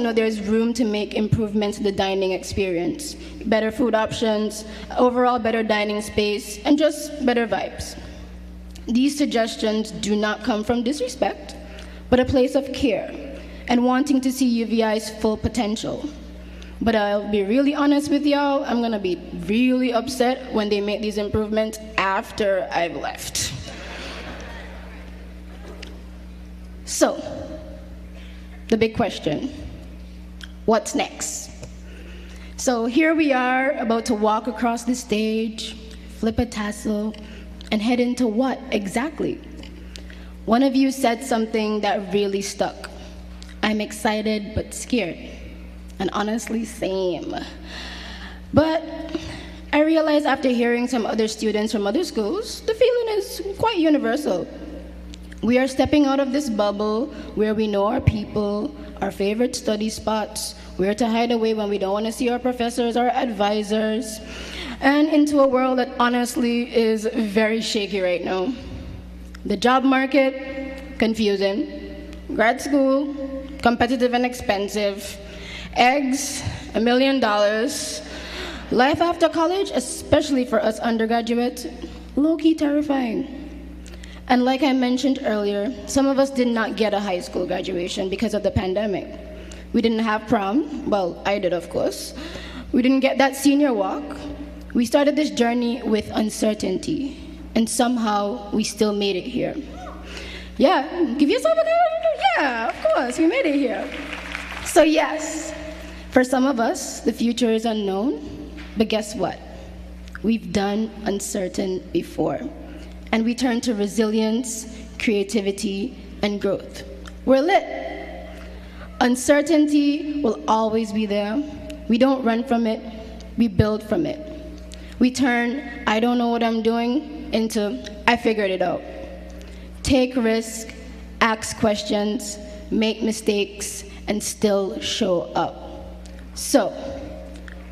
know there's room to make improvements to the dining experience. Better food options, overall better dining space, and just better vibes. These suggestions do not come from disrespect, but a place of care and wanting to see UVI's full potential. But I'll be really honest with y'all, I'm gonna be really upset when they make these improvements after I've left. So, the big question, what's next? So here we are about to walk across the stage, flip a tassel, and head into what exactly? One of you said something that really stuck. I'm excited but scared. And honestly, same. But I realized after hearing some other students from other schools, the feeling is quite universal. We are stepping out of this bubble where we know our people, our favorite study spots, where to hide away when we don't want to see our professors or advisors, and into a world that honestly is very shaky right now. The job market, confusing. Grad school, competitive and expensive. Eggs, $1 million. Life after college, especially for us undergraduates, low-key terrifying. And like I mentioned earlier, some of us did not get a high school graduation because of the pandemic. We didn't have prom, well, I did of course. We didn't get that senior walk. We started this journey with uncertainty, and somehow we still made it here. Yeah, give yourself a yeah, of course, we made it here. So yes, for some of us, the future is unknown, but guess what? We've done uncertain before, and we turn to resilience, creativity, and growth. We're lit. Uncertainty will always be there. We don't run from it, we build from it. We turn, I don't know what I'm doing, into, I figured it out. Take risk, ask questions, make mistakes, and still show up. So,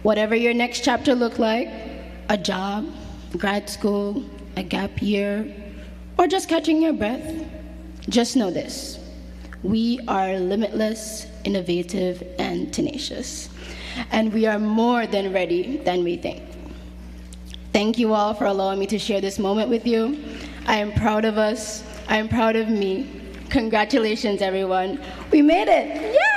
whatever your next chapter look like, a job, grad school, a gap year, or just catching your breath, just know this. We are limitless, innovative, and tenacious. And we are more than ready than we think. Thank you all for allowing me to share this moment with you. I am proud of us. I am proud of me. Congratulations, everyone. We made it. Yeah!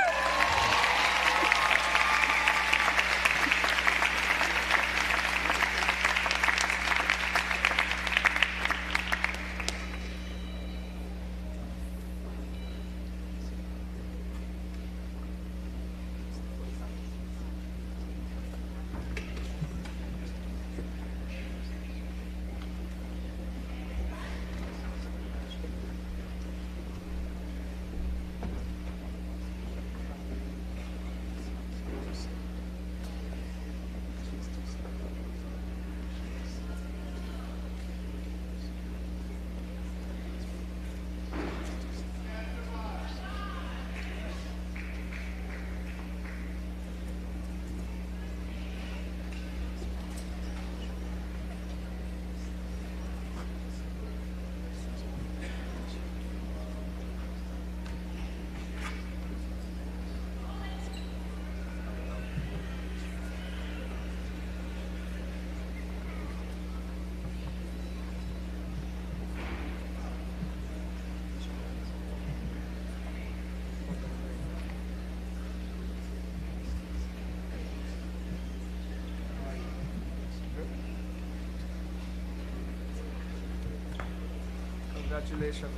Congratulations.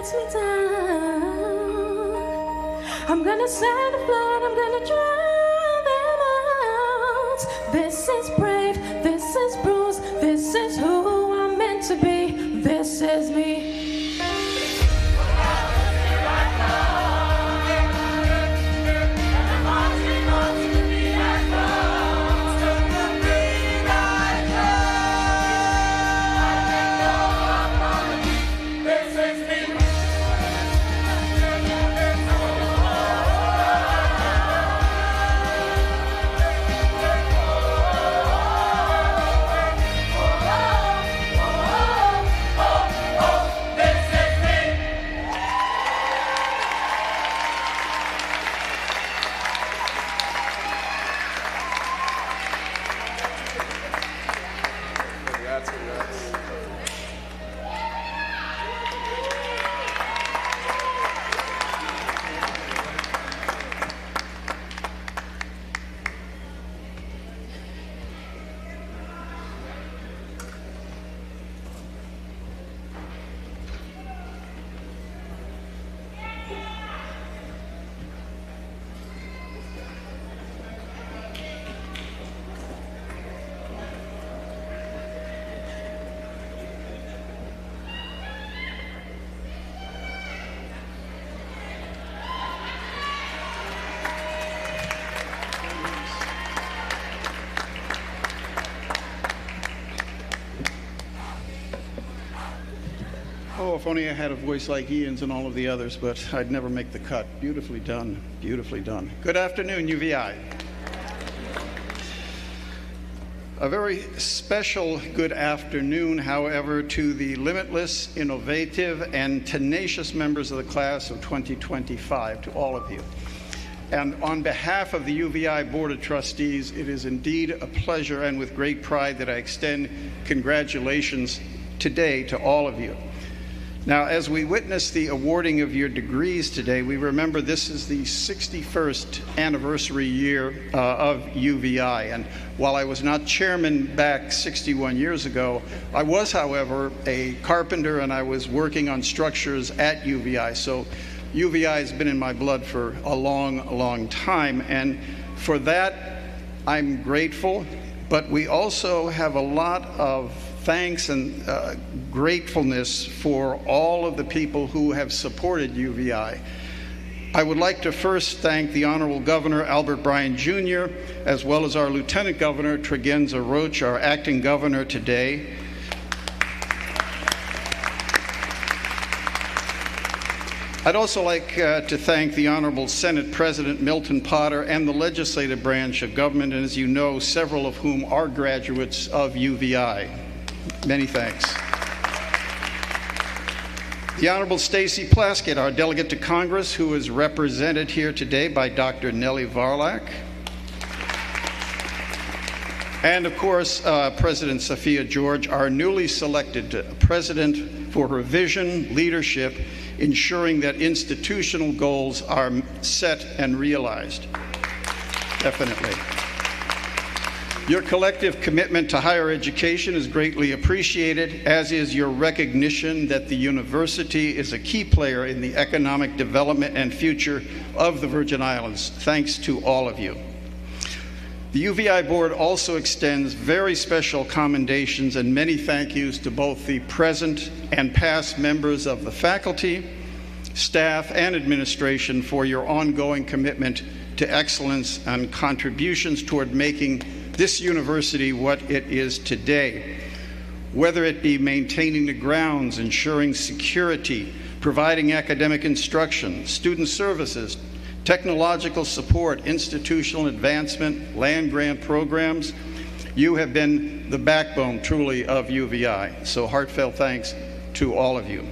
lets me down. I'm gonna send a flood, I'm gonna drown them out. This is brave, this is bruised, this is who I'm meant to be. This is me. Oh, if only I had a voice like Ian's and all of the others, but I'd never make the cut. Beautifully done, beautifully done. Good afternoon, UVI. A very special good afternoon, however, to the limitless, innovative, and tenacious members of the class of 2025, to all of you. And on behalf of the UVI Board of Trustees, it is indeed a pleasure and with great pride that I extend congratulations today to all of you. Now, as we witness the awarding of your degrees today, we remember this is the 61st anniversary year of UVI. And while I was not chairman back 61 years ago, I was, however, a carpenter, and I was working on structures at UVI. So UVI has been in my blood for a long, long time. And for that, I'm grateful. But we also have a lot of thanks and gratefulness for all of the people who have supported UVI. I would like to first thank the Honorable Governor Albert Bryan Jr., as well as our Lieutenant Governor Tregenza Roach, our acting governor today. I'd also like to thank the Honorable Senate President Milton Potter and the legislative branch of government, and as you know, several of whom are graduates of UVI. Many thanks. The Honorable Stacy Plaskett, our delegate to Congress, who is represented here today by Dr. Nellie Varlak. And of course, President Sophia George, our newly selected president, for her vision, leadership, ensuring that institutional goals are set and realized. Definitely. Your collective commitment to higher education is greatly appreciated, as is your recognition that the university is a key player in the economic development and future of the Virgin Islands. Thanks to all of you. The UVI board also extends very special commendations and many thank yous to both the present and past members of the faculty, staff, and administration for your ongoing commitment to excellence and contributions toward making this university what it is today. Whether it be maintaining the grounds, ensuring security, providing academic instruction, student services, technological support, institutional advancement, land grant programs, you have been the backbone, truly, of UVI. So heartfelt thanks to all of you.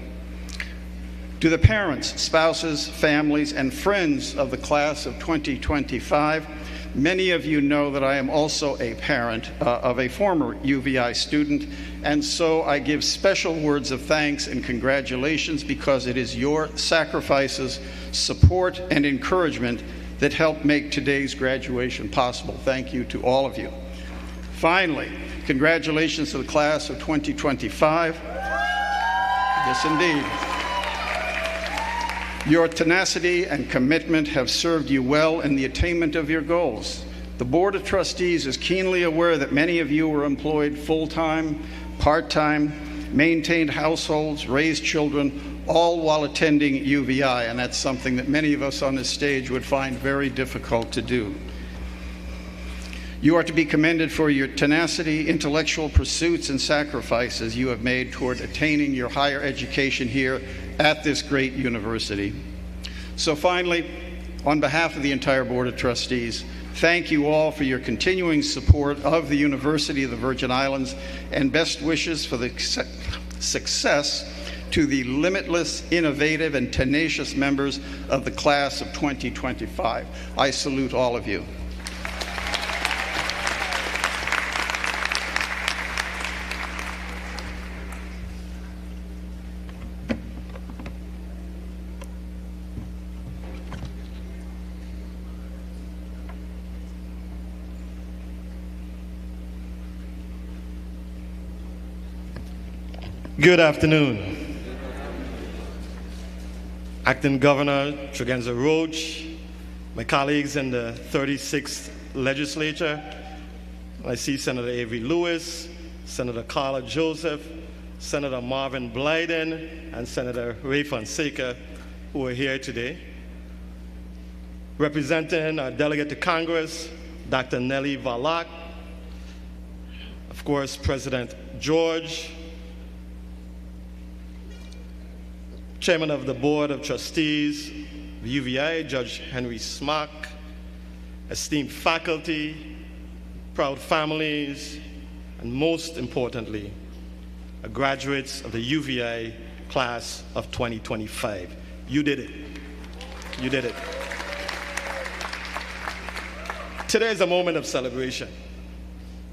To the parents, spouses, families, and friends of the class of 2025, many of you know that I am also a parent of a former UVI student, and so I give special words of thanks and congratulations because it is your sacrifices, support, and encouragement that helped make today's graduation possible. Thank you to all of you. Finally, congratulations to the class of 2025. Yes, indeed. Your tenacity and commitment have served you well in the attainment of your goals. The Board of Trustees is keenly aware that many of you were employed full-time, part-time, maintained households, raised children, all while attending UVI, and that's something that many of us on this stage would find very difficult to do. You are to be commended for your tenacity, intellectual pursuits, and sacrifices you have made toward attaining your higher education here at this great university. So finally, on behalf of the entire Board of Trustees, thank you all for your continuing support of the University of the Virgin Islands, and best wishes for the success to the limitless, innovative, and tenacious members of the class of 2025. I salute all of you. Good afternoon. Acting Governor Tregenza Roach, my colleagues in the 36th Legislature, I see Senator Avery Lewis, Senator Carla Joseph, Senator Marvin Blyden, and Senator Ray Fonseca, who are here today. Representing our delegate to Congress, Dr. Nellie Valak, of course, President George, Chairman of the Board of Trustees, the UVI, Judge Henry Smock, esteemed faculty, proud families, and most importantly, graduates of the UVI class of 2025. You did it. You did it. Today is a moment of celebration.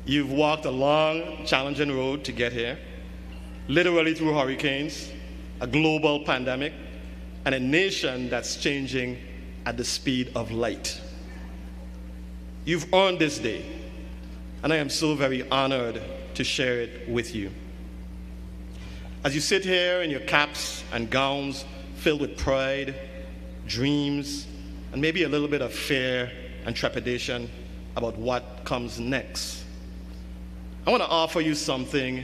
You've walked a long, challenging road to get here, literally through hurricanes, a global pandemic, and a nation that's changing at the speed of light. You've earned this day, and I am so very honored to share it with you. As you sit here in your caps and gowns filled with pride, dreams, and maybe a little bit of fear and trepidation about what comes next, I want to offer you something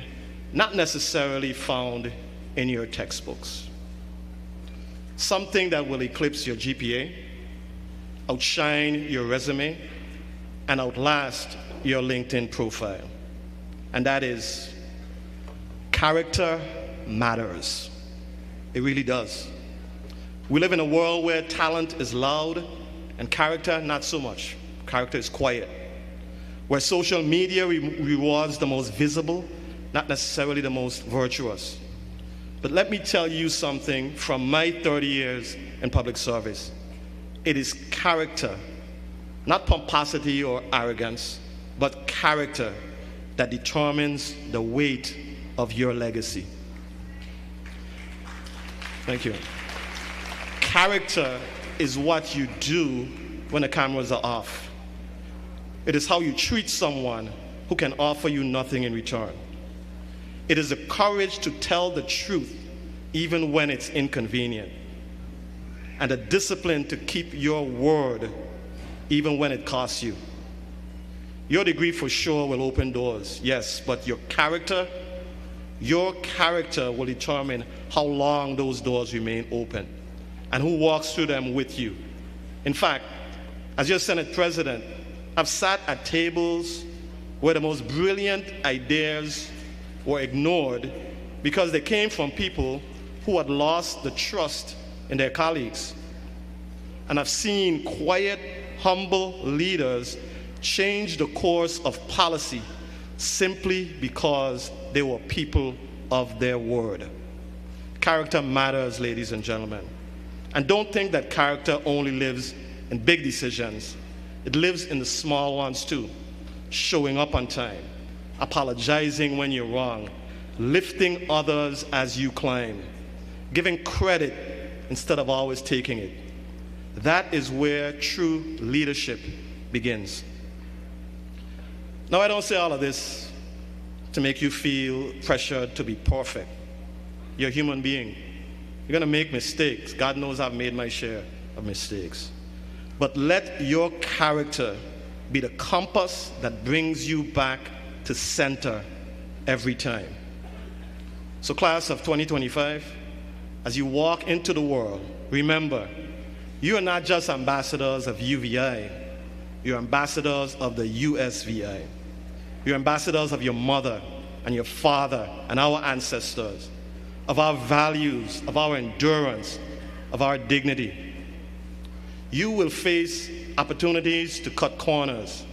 not necessarily found in your textbooks. Something that will eclipse your GPA, outshine your resume, and outlast your LinkedIn profile. And that is, character matters. It really does. We live in a world where talent is loud and character not so much. Character is quiet. Where social media rewards the most visible, not necessarily the most virtuous. But let me tell you something from my 30 years in public service. It is character, not pomposity or arrogance, but character that determines the weight of your legacy. Thank you. Character is what you do when the cameras are off. It is how you treat someone who can offer you nothing in return. It is the courage to tell the truth even when it's inconvenient, and the discipline to keep your word even when it costs you. Your degree for sure will open doors, yes, but your character will determine how long those doors remain open and who walks through them with you. In fact, as your Senate President, I've sat at tables where the most brilliant ideas were ignored because they came from people who had lost the trust in their colleagues. And I've seen quiet, humble leaders change the course of policy simply because they were people of their word. Character matters, ladies and gentlemen. And don't think that character only lives in big decisions. It lives in the small ones too. Showing up on time, apologizing when you're wrong, lifting others as you climb, giving credit instead of always taking it. That is where true leadership begins. Now, I don't say all of this to make you feel pressured to be perfect. You're a human being. You're going to make mistakes. God knows I've made my share of mistakes. But let your character be the compass that brings you back to center every time. So class of 2025, as you walk into the world, remember, you are not just ambassadors of UVI, you're ambassadors of the USVI. You're ambassadors of your mother and your father and our ancestors, of our values, of our endurance, of our dignity. You will face opportunities to cut corners,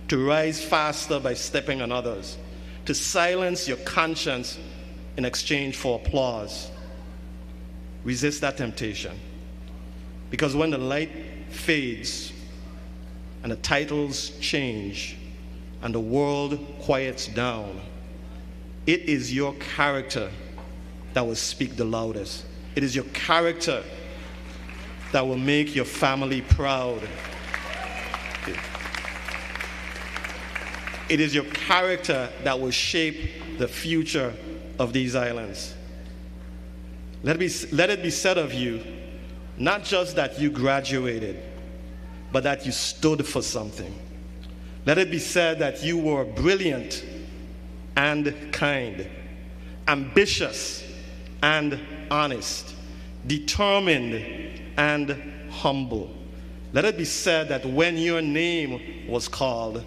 to rise faster by stepping on others, to silence your conscience in exchange for applause. Resist that temptation. Because when the light fades and the titles change and the world quiets down, it is your character that will speak the loudest. It is your character that will make your family proud. It is your character that will shape the future of these islands. Let it be said of you, not just that you graduated, but that you stood for something. Let it be said that you were brilliant and kind, ambitious and honest, determined and humble. Let it be said that when your name was called,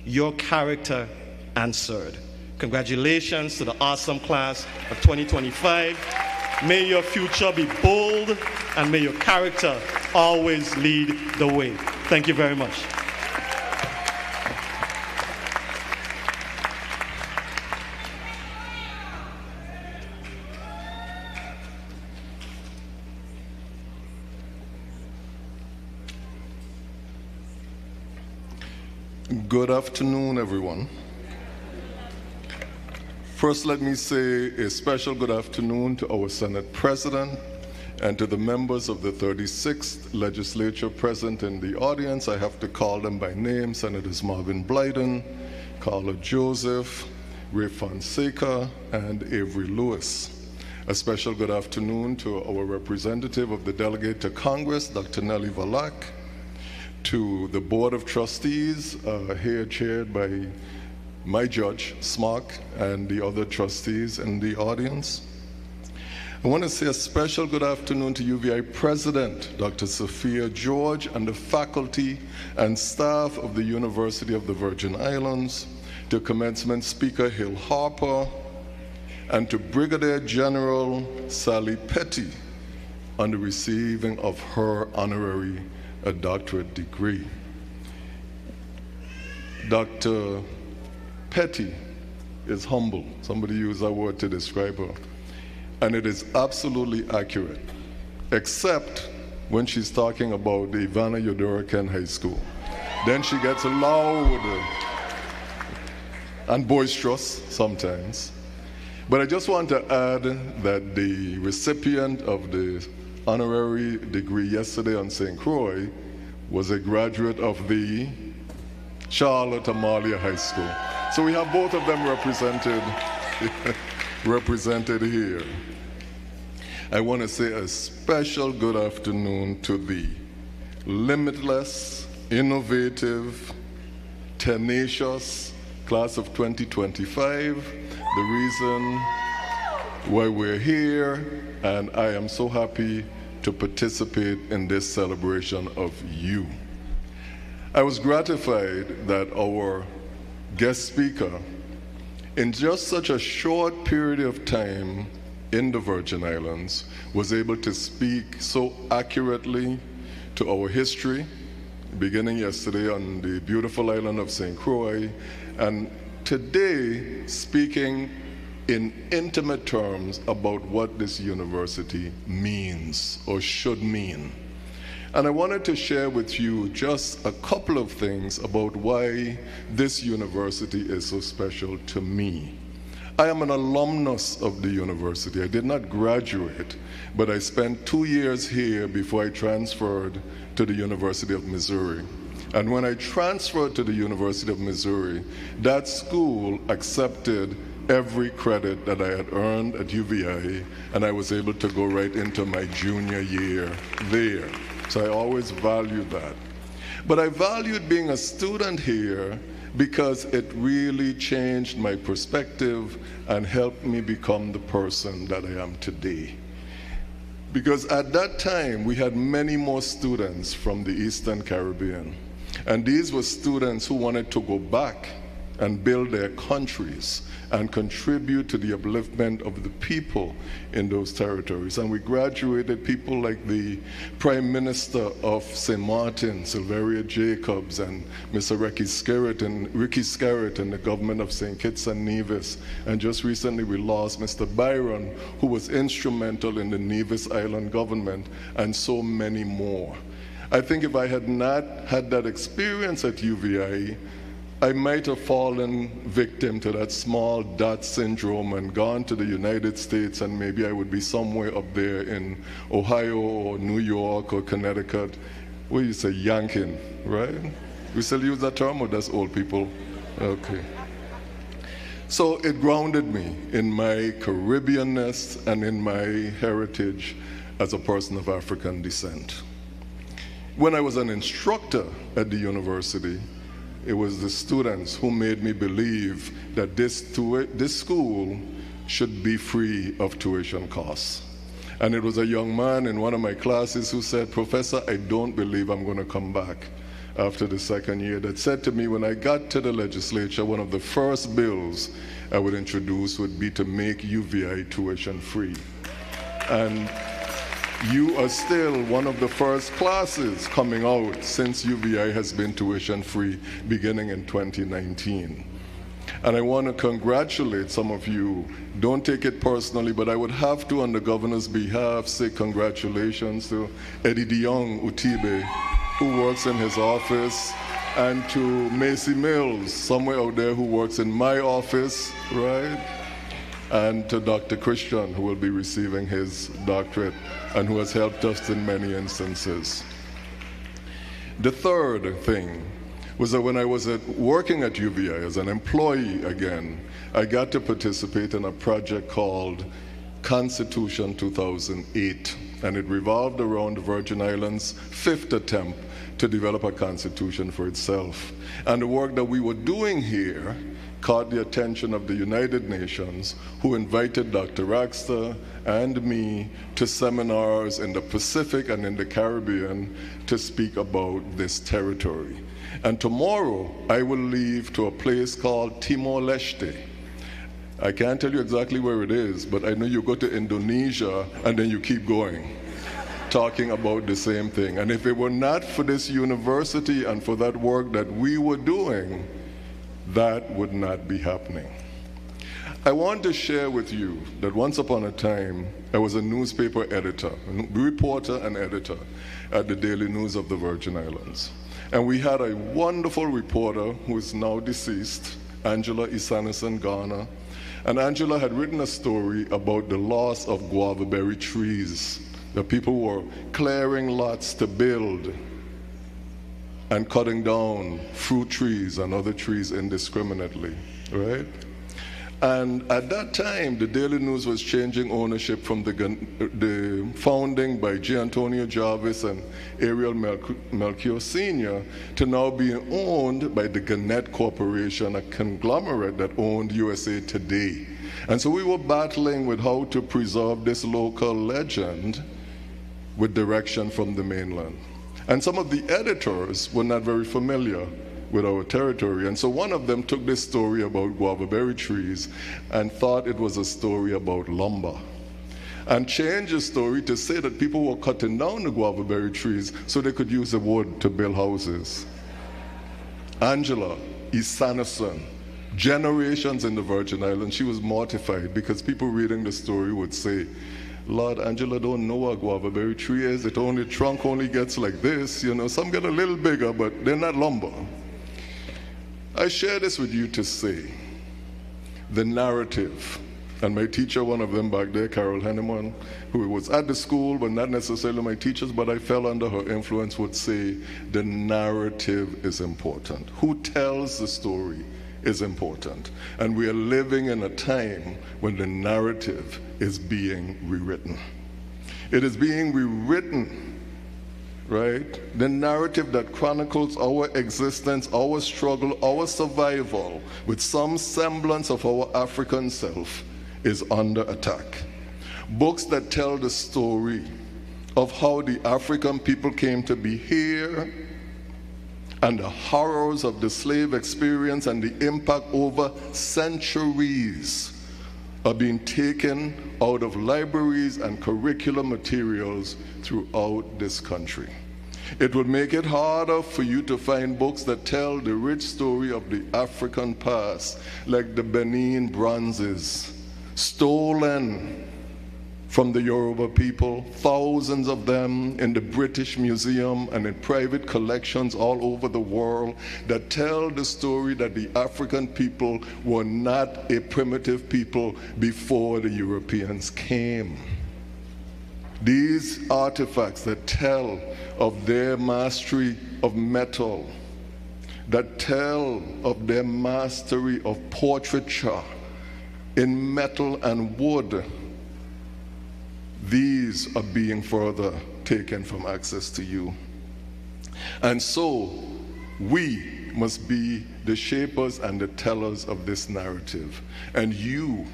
your character answered. Congratulations to the awesome class of 2025. May your future be bold, and may your character always lead the way. Thank you very much. Good afternoon, everyone. First, let me say a special good afternoon to our Senate President and to the members of the 36th Legislature present in the audience. I have to call them by name: Senators Marvin Blyden, Carla Joseph, Ray Fonseca, and Avery Lewis. A special good afternoon to our representative of the delegate to Congress, Dr. Nellie Valak, to the Board of Trustees, here chaired by my judge, Smock, and the other trustees in the audience. I want to say a special good afternoon to UVI President, Dr. Sophia George, and the faculty and staff of the University of the Virgin Islands, to Commencement Speaker Hill Harper, and to Brigadier General Sally Petty on the receiving of her honorary doctorate degree. Dr. Petty is humble. Somebody used that word to describe her. And it is absolutely accurate, except when she's talking about the Ivana Yodora High School. Then she gets loud and boisterous sometimes. But I just want to add that the recipient of the honorary degree yesterday on St. Croix was a graduate of the Charlotte Amalia High School. So we have both of them represented here. I want to say a special good afternoon to the limitless, innovative, tenacious class of 2025, the reason why we're here, and I am so happy to participate in this celebration of you. I was gratified that our guest speaker, in just such a short period of time in the Virgin Islands, was able to speak so accurately to our history, beginning yesterday on the beautiful island of St. Croix, and today speaking in intimate terms about what this university means or should mean. And I wanted to share with you just a couple of things about why this university is so special to me. I am an alumnus of the university. I did not graduate, but I spent 2 years here before I transferred to the University of Missouri. And when I transferred to the University of Missouri, that school accepted every credit that I had earned at UVI, and I was able to go right into my junior year there. So I always valued that. But I valued being a student here because it really changed my perspective and helped me become the person that I am today. Because at that time, we had many more students from the Eastern Caribbean. And these were students who wanted to go back and build their countries and contribute to the upliftment of the people in those territories. And we graduated people like the Prime Minister of St. Martin, Silveria Jacobs, and Mr. Ricky Skerritt and the government of St. Kitts and Nevis. And just recently we lost Mr. Byron, who was instrumental in the Nevis Island government, and so many more. I think if I had not had that experience at UVI, I might have fallen victim to that small dot syndrome and gone to the United States, and maybe I would be somewhere up there in Ohio or New York or Connecticut. What do you say, yanking, right? We still use that term, or that's old people? Okay. So it grounded me in my Caribbeanness and in my heritage as a person of African descent. When I was an instructor at the university, it was the students who made me believe that this school should be free of tuition costs. And it was a young man in one of my classes who said, "Professor, I don't believe I'm going to come back after the second year," that said to me, when I got to the legislature, one of the first bills I would introduce would be to make UVI tuition free. And you are still one of the first classes coming out since UVI has been tuition free beginning in 2019. And I want to congratulate some of you. Don't take it personally, but I would have to, on the governor's behalf, say congratulations to Eddie DeYoung Utibe, who works in his office, and to Macy Mills, somewhere out there, who works in my office, right? And to Dr. Christian, who will be receiving his doctorate and who has helped us in many instances. The third thing was that when I was working at UVI as an employee again, I got to participate in a project called Constitution 2008, and it revolved around the Virgin Islands' fifth attempt to develop a constitution for itself. And the work that we were doing here caught the attention of the United Nations, who invited Dr. Raxter and me to seminars in the Pacific and in the Caribbean to speak about this territory. And tomorrow, I will leave to a place called Timor-Leste. I can't tell you exactly where it is, but I know you go to Indonesia and then you keep going, talking about the same thing. And if it were not for this university and for that work that we were doing, that would not be happening. I want to share with you that once upon a time, I was a newspaper editor, a reporter and editor at the Daily News of the Virgin Islands. And we had a wonderful reporter who is now deceased, Angela Isanison Garner. And Angela had written a story about the loss of guava berry trees. The people were clearing lots to build and cutting down fruit trees and other trees indiscriminately, right? And at that time, the Daily News was changing ownership from the founding by J. Antonio Jarvis and Ariel Melchior Sr. to now being owned by the Gannett Corporation, a conglomerate that owned USA Today. And so we were battling with how to preserve this local legend with direction from the mainland. And some of the editors were not very familiar with our territory. And so one of them took this story about guava berry trees and thought it was a story about lumber, and changed the story to say that people were cutting down the guava berry trees so they could use the wood to build houses. Angela Isanison, generations in the Virgin Islands, she was mortified because people reading the story would say, "Lord, Angela don't know what a guava berry tree is. The trunk only gets like this. You know, some get a little bigger, but they're not lumber." I share this with you to say the narrative, and my teacher, one of them back there, Carol Henneman, who was at the school, but not necessarily my teachers, but I fell under her influence, would say the narrative is important. Who tells the story is important. And we are living in a time when the narrative is being rewritten. It is being rewritten, right? The narrative that chronicles our existence, our struggle, our survival with some semblance of our African self is under attack. Books that tell the story of how the African people came to be here and the horrors of the slave experience and the impact over centuries are being taken out of libraries and curriculum materials throughout this country. It will make it harder for you to find books that tell the rich story of the African past, like the Benin bronzes, stolen from the Yoruba people, thousands of them in the British Museum and in private collections all over the world, that tell the story that the African people were not a primitive people before the Europeans came. These artifacts that tell of their mastery of metal, that tell of their mastery of portraiture in metal and wood, these are being further taken from access to you. And so we must be the shapers and the tellers of this narrative. And you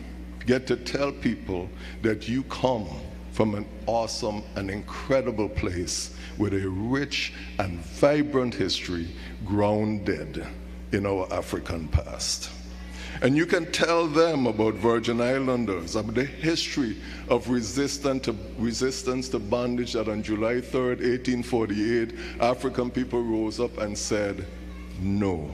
get to tell people that you come from an awesome and incredible place with a rich and vibrant history grounded in our African past. And you can tell them about Virgin Islanders, about the history of resistance to bondage, that on July 3rd, 1848, African people rose up and said, no,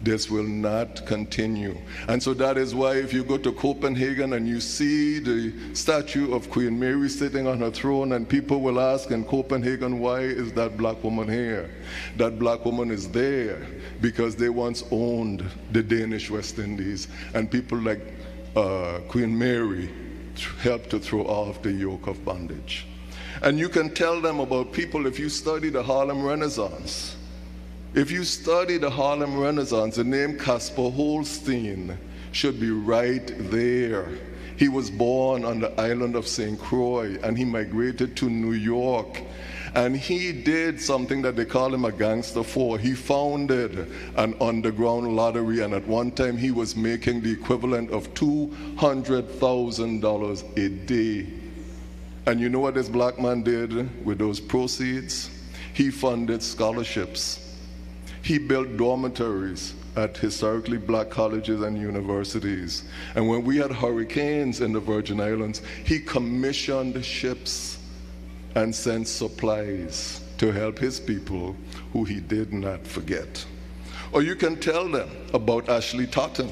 this will not continue. And so that is why if you go to Copenhagen and you see the statue of Queen Mary sitting on her throne, and people will ask in Copenhagen, why is that black woman here? That black woman is there because they once owned the Danish West Indies, and people like Queen Mary helped to throw off the yoke of bondage. And you can tell them about people, if you study the Harlem Renaissance. If you study the Harlem Renaissance, the name Caspar Holstein should be right there. He was born on the island of St. Croix, and he migrated to New York. And he did something that they call him a gangster for. He founded an underground lottery, and at one time he was making the equivalent of $200,000 a day. And you know what this black man did with those proceeds? He funded scholarships. He built dormitories at historically black colleges and universities. And when we had hurricanes in the Virgin Islands, he commissioned ships and sent supplies to help his people who he did not forget. Or you can tell them about Ashley Totten,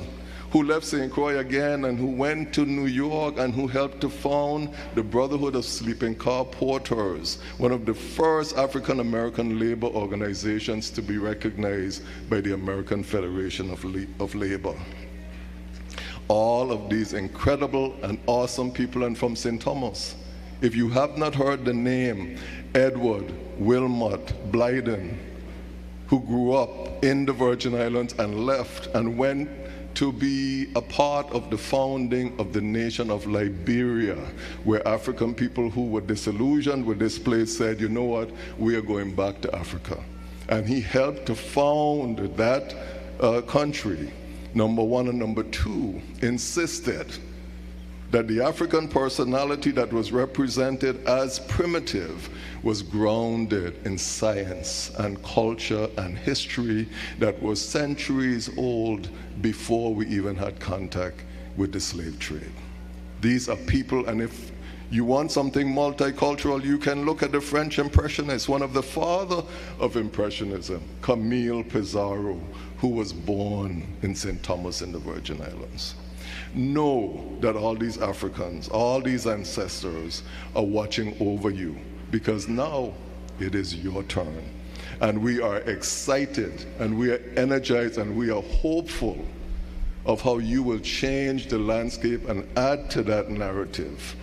who left St. Croix again and who went to New York and who helped to found the Brotherhood of Sleeping Car Porters, one of the first African-American labor organizations to be recognized by the American Federation of Labor. All of these incredible and awesome people. And from St. Thomas, if you have not heard the name Edward Wilmot Blyden, who grew up in the Virgin Islands and left and went to be a part of the founding of the nation of Liberia, where African people who were disillusioned with this place said, you know what, we are going back to Africa. And he helped to found that country. Number one. And number two, insisted that the African personality that was represented as primitive was grounded in science and culture and history that was centuries old before we even had contact with the slave trade. These are people, and if you want something multicultural, you can look at the French Impressionists, one of the father of Impressionism, Camille Pissarro, who was born in St. Thomas in the Virgin Islands. Know that all these Africans, all these ancestors are watching over you, because now it is your turn. And we are excited, and we are energized, and we are hopeful of how you will change the landscape and add to that narrative.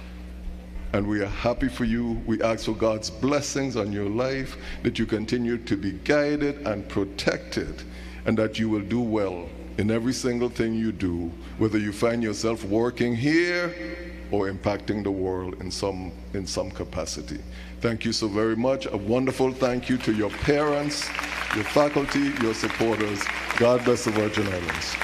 And we are happy for you. We ask for God's blessings on your life, that you continue to be guided and protected, and that you will do well in every single thing you do, whether you find yourself working here or impacting the world in some capacity. Thank you so very much. A wonderful thank you to your parents, your faculty, your supporters. God bless the Virgin Islands.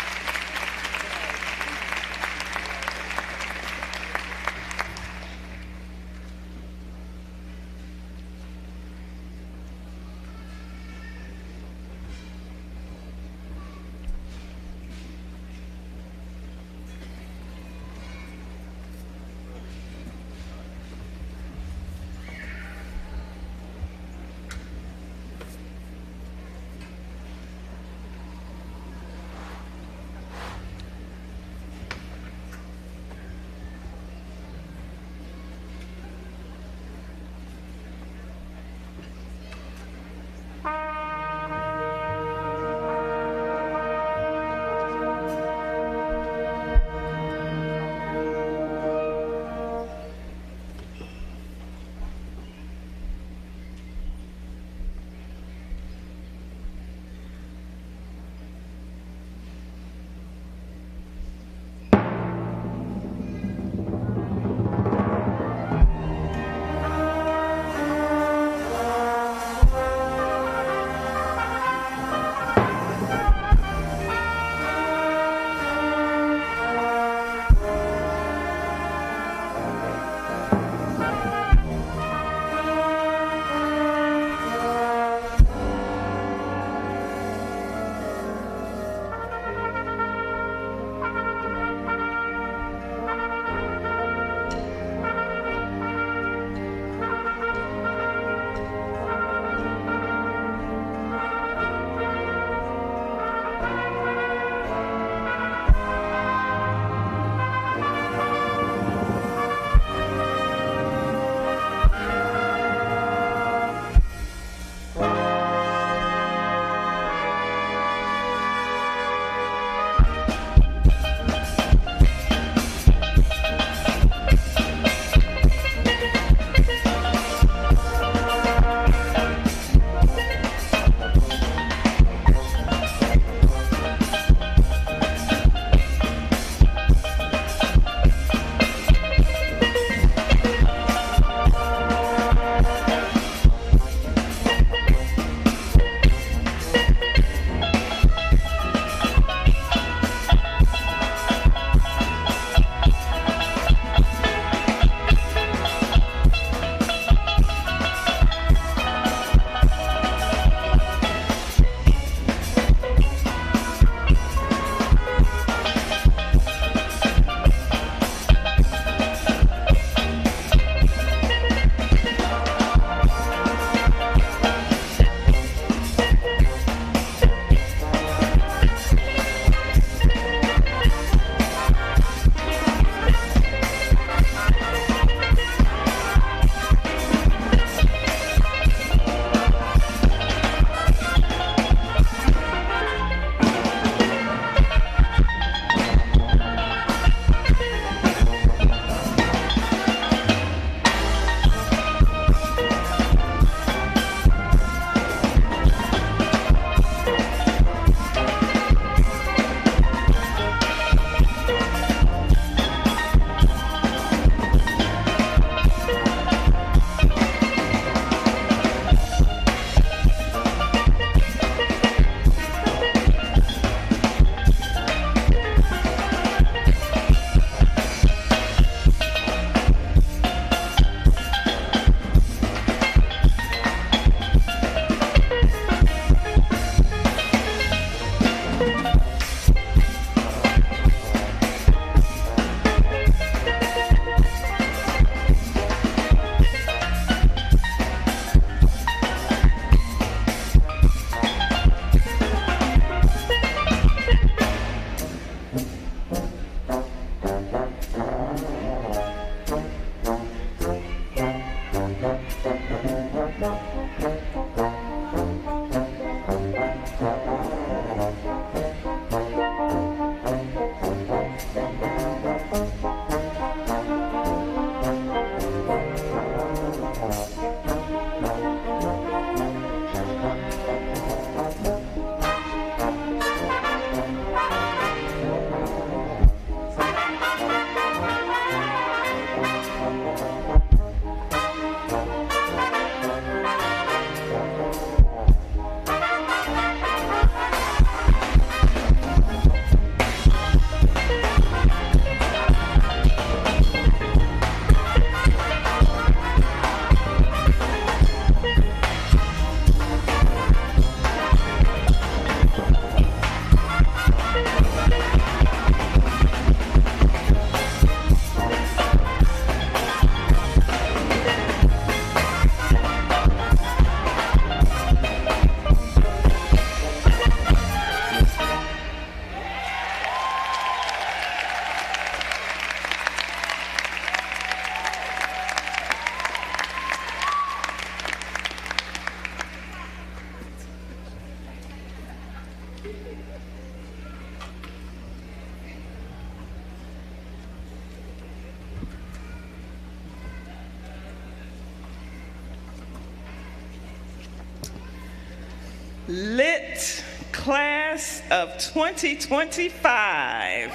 lit class of 2025.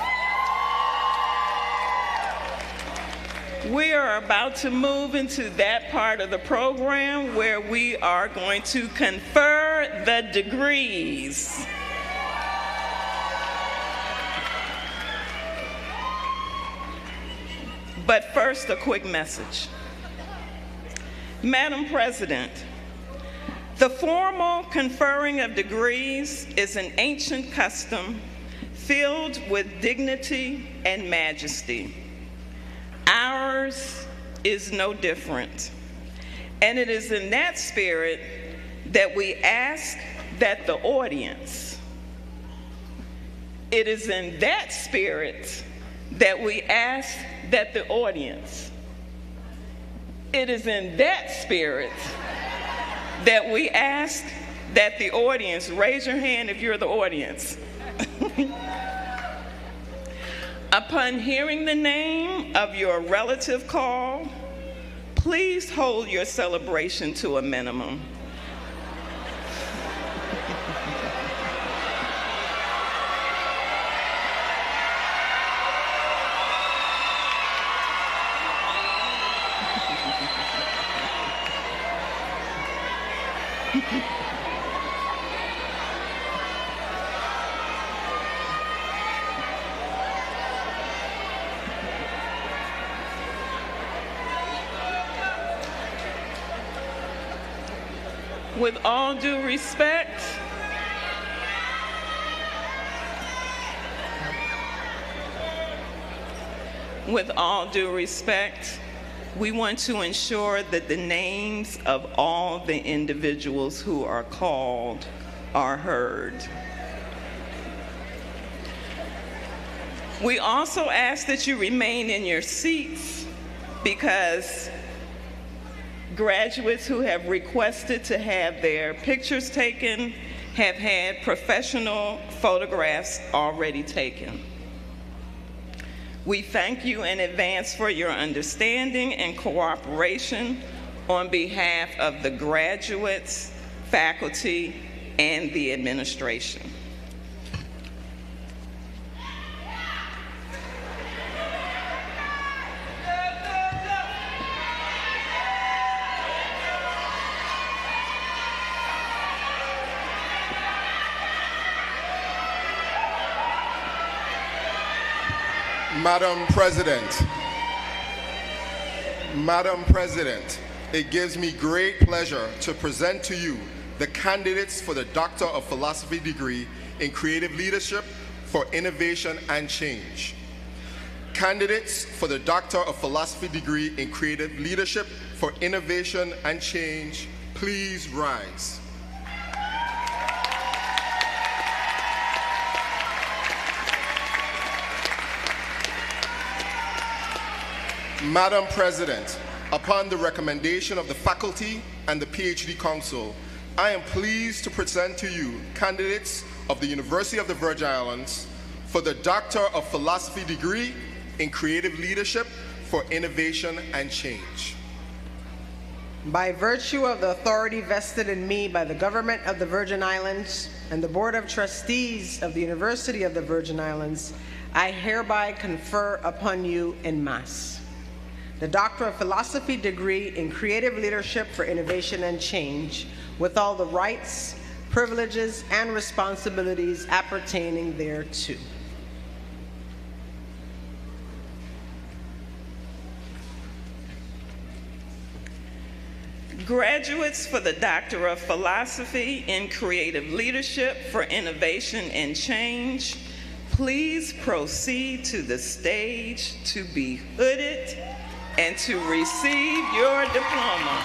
We are about to move into that part of the program where we are going to confer the degrees. But first, a quick message. Madam President, the formal conferring of degrees is an ancient custom filled with dignity and majesty. Ours is no different. And it is in that spirit that we ask that the audience, it is in that spirit that we ask that the audience, it is in that spirit that we ask that the audience, raise your hand if you're the audience. Upon hearing the name of your relative call, please hold your celebration to a minimum. With all due respect, we want to ensure that the names of all the individuals who are called are heard. We also ask that you remain in your seats because graduates who have requested to have their pictures taken have had professional photographs already taken. We thank you in advance for your understanding and cooperation on behalf of the graduates, faculty, and the administration. Madam President, it gives me great pleasure to present to you the candidates for the Doctor of Philosophy degree in Creative Leadership for Innovation and Change. Candidates for the Doctor of Philosophy degree in Creative Leadership for Innovation and Change, please rise. Madam President, upon the recommendation of the faculty and the PhD Council, I am pleased to present to you candidates of the University of the Virgin Islands for the Doctor of Philosophy degree in Creative Leadership for Innovation and Change. By virtue of the authority vested in me by the Government of the Virgin Islands and the Board of Trustees of the University of the Virgin Islands, I hereby confer upon you en masse the Doctor of Philosophy degree in Creative Leadership for Innovation and Change, with all the rights, privileges, and responsibilities appertaining thereto. Graduates for the Doctor of Philosophy in Creative Leadership for Innovation and Change, please proceed to the stage to be hooded and to receive your diploma.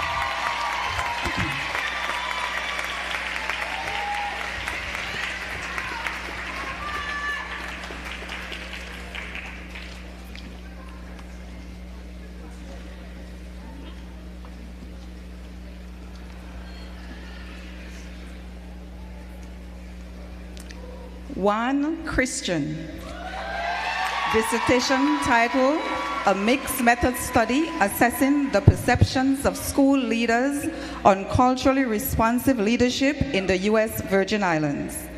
One Christian. Dissertation title, A Mixed Method Study Assessing the Perceptions of School Leaders on Culturally Responsive Leadership in the U.S. Virgin Islands.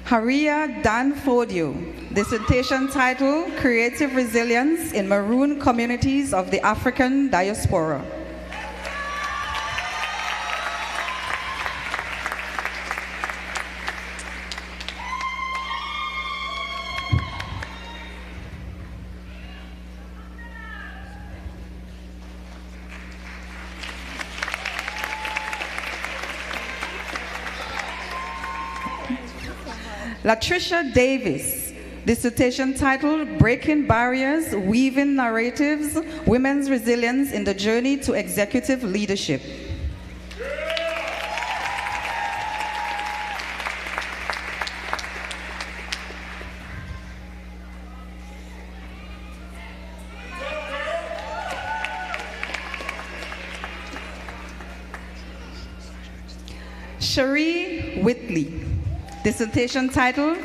Haria Danfodio, dissertation title, Creative Resilience in Maroon Communities of the African Diaspora. Latricia Davis, dissertation title, Breaking Barriers, Weaving Narratives, Women's Resilience in the Journey to Executive Leadership. Cherie Whitley, dissertation title,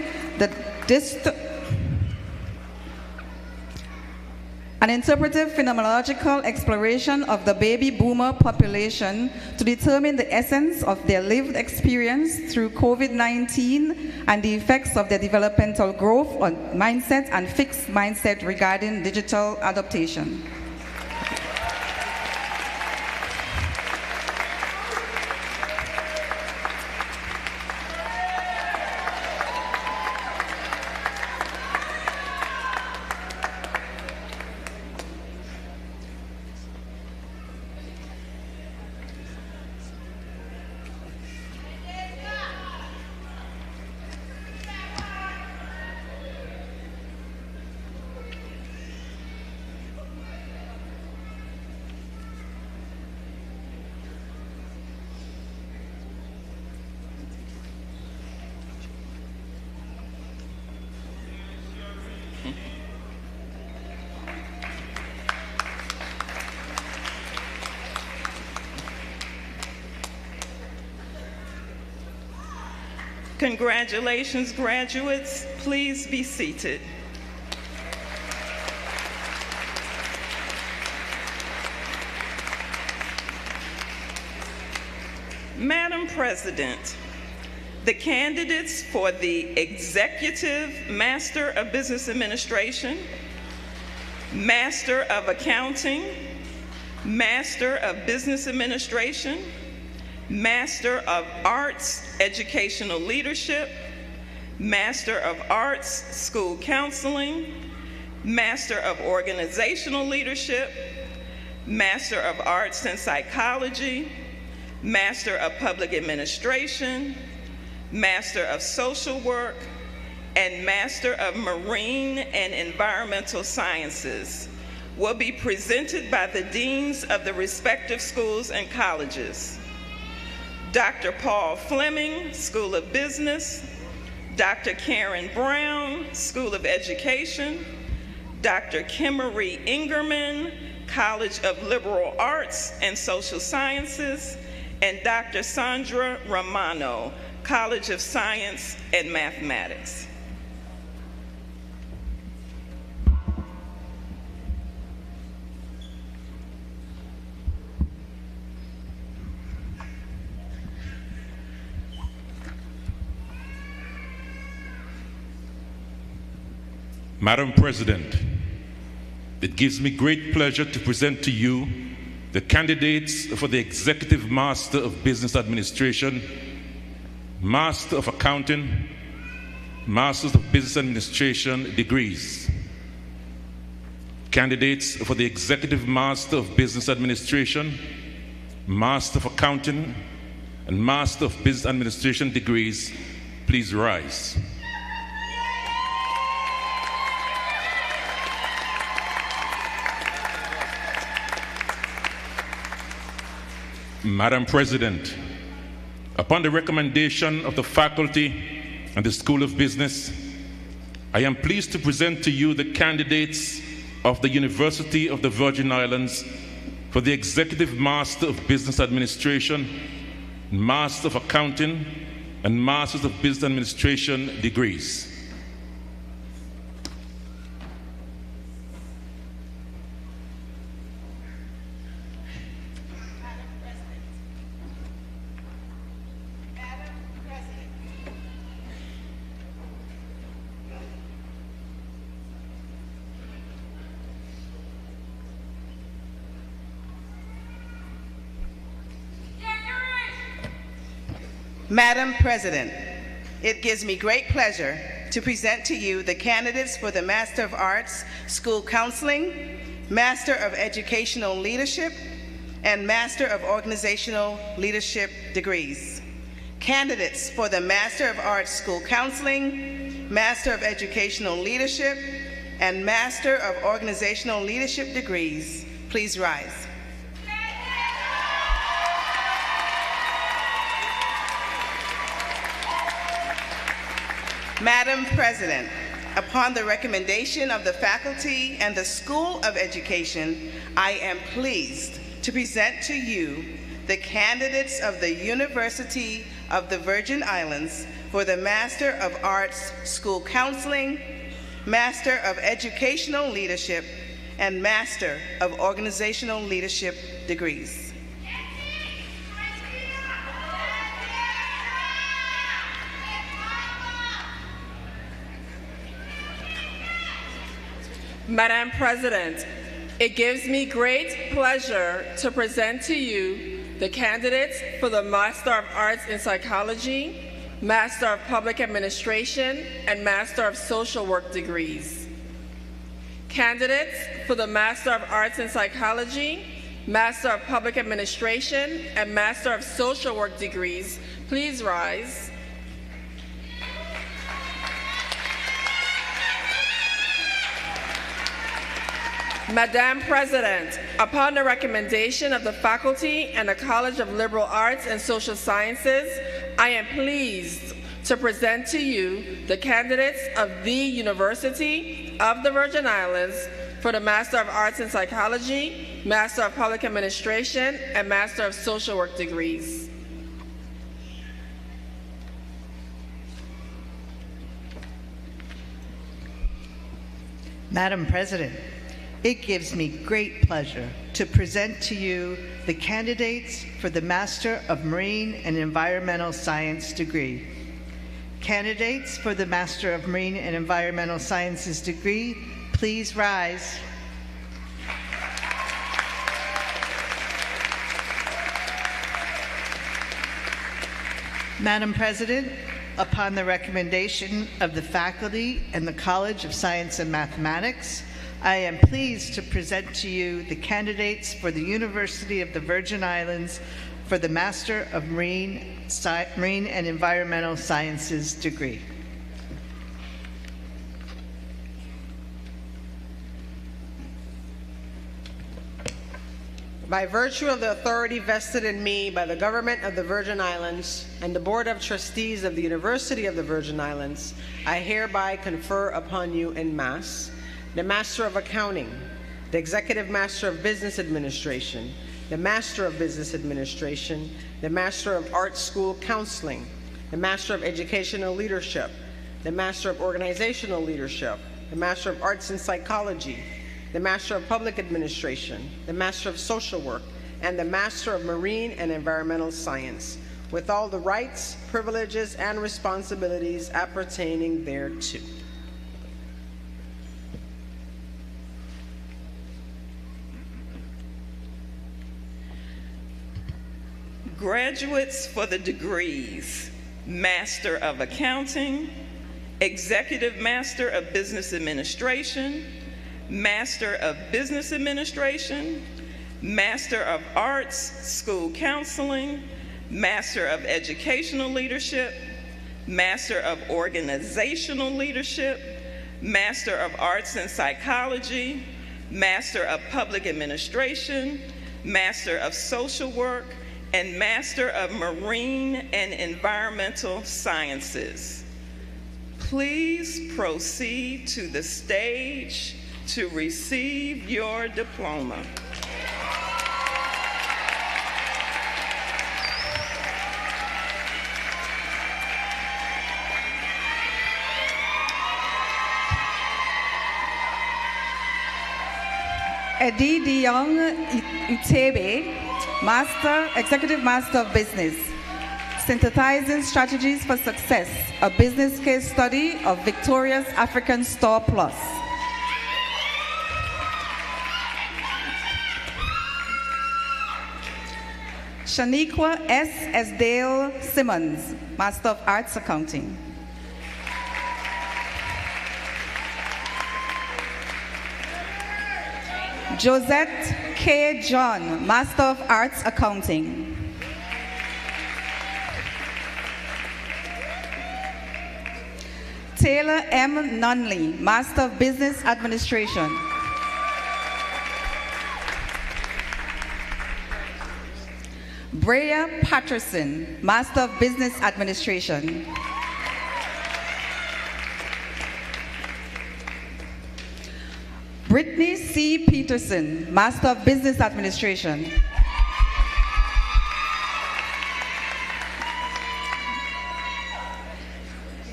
An Interpretive Phenomenological Exploration of the Baby Boomer Population to determine the essence of their lived experience through COVID-19 and the effects of their developmental growth on mindset and fixed mindset regarding digital adaptation. Congratulations, graduates. Please be seated. Madam President, the candidates for the Executive Master of Business Administration, Master of Accounting, Master of Business Administration, Master of Arts, Educational Leadership, Master of Arts, School Counseling, Master of Organizational Leadership, Master of Arts in Psychology, Master of Public Administration, Master of Social Work, and Master of Marine and Environmental Sciences will be presented by the deans of the respective schools and colleges. Dr. Paul Fleming, School of Business, Dr. Karen Brown, School of Education, Dr. Kimmery Ingerman, College of Liberal Arts and Social Sciences, and Dr. Sandra Romano, College of Science and Mathematics. Madam President, it gives me great pleasure to present to you the candidates for the Executive Master of Business Administration, Master of Accounting, Masters of Business Administration degrees. Candidates for the Executive Master of Business Administration, Master of Accounting, and Master of Business Administration degrees, please rise. Madam President, upon the recommendation of the faculty and the School of Business, I am pleased to present to you the candidates of the University of the Virgin Islands for the Executive Master of Business Administration, Master of Accounting, and Masters of Business Administration degrees. Madam President, it gives me great pleasure to present to you the candidates for the Master of Arts, School Counseling, Master of Educational Leadership, and Master of Organizational Leadership degrees. Candidates for the Master of Arts, School Counseling, Master of Educational Leadership, and Master of Organizational Leadership degrees, please rise. Madam President, upon the recommendation of the faculty and the School of Education, I am pleased to present to you the candidates of the University of the Virgin Islands for the Master of Arts School Counseling, Master of Educational Leadership, and Master of Organizational Leadership degrees. Madam President, it gives me great pleasure to present to you the candidates for the Master of Arts in Psychology, Master of Public Administration, and Master of Social Work degrees. Candidates for the Master of Arts in Psychology, Master of Public Administration, and Master of Social Work degrees, please rise. Madam President, upon the recommendation of the faculty and the College of Liberal Arts and Social Sciences, I am pleased to present to you the candidates of the University of the Virgin Islands for the Master of Arts in Psychology, Master of Public Administration, and Master of Social Work degrees. Madam President, it gives me great pleasure to present to you the candidates for the Master of Marine and Environmental Science degree. Candidates for the Master of Marine and Environmental Sciences degree, please rise. Madam President, upon the recommendation of the faculty and the College of Science and Mathematics, I am pleased to present to you the candidates for the University of the Virgin Islands for the Master of Marine and Environmental Sciences degree. By virtue of the authority vested in me by the Government of the Virgin Islands and the Board of Trustees of the University of the Virgin Islands, I hereby confer upon you en masse the Master of Accounting, the Executive Master of Business Administration, the Master of Business Administration, the Master of Arts School Counseling, the Master of Educational Leadership, the Master of Organizational Leadership, the Master of Arts in Psychology, the Master of Public Administration, the Master of Social Work, and the Master of Marine and Environmental Science, with all the rights, privileges, and responsibilities appertaining thereto. Graduates for the degrees Master of Accounting, Executive Master of Business Administration, Master of Business Administration, Master of Arts School Counseling, Master of Educational Leadership, Master of Organizational Leadership, Master of Arts in Psychology, Master of Public Administration, Master of Social Work, and Master of Marine and Environmental Sciences. please proceed to the stage to receive your diploma. Eddie DeYoung Utebe, Executive Master of Business, Synthesizing Strategies for Success, a business case study of Victoria's African Store Plus. Shaniqua S. Esdale Simmons, Master of Arts Accounting. Josette K. John, Master of Arts Accounting. Taylor M. Nunley, Master of Business Administration. Brea Patterson, Master of Business Administration. Brittany C. Peterson, Master of Business Administration.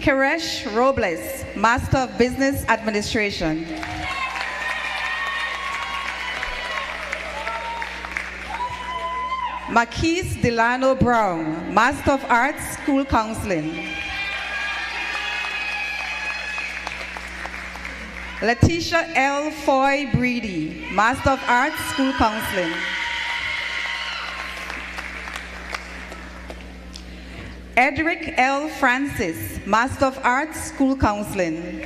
Kiresh Robles, Master of Business Administration. Marquise Delano Brown, Master of Arts, School Counseling. Letitia L. Foy Breedy, Master of Arts, School Counseling. Edric L. Francis, Master of Arts, School Counseling.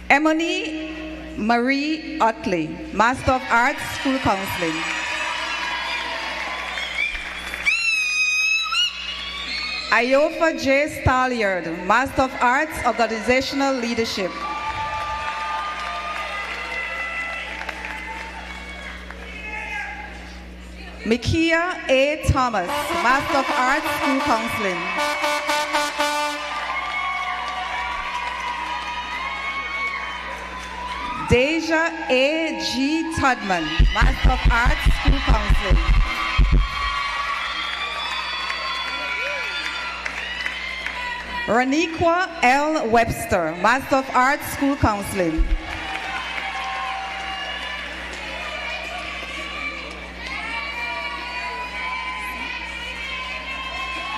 Emily Marie Utley, Master of Arts, School Counseling. Iofa J. Stalliard, Master of Arts, Organizational Leadership. Mikia A. Thomas, Master of Arts, School Counseling. Deja A. G. Tudman, Master of Arts, School Counseling. Raniqua L. Webster, Master of Arts, School Counseling.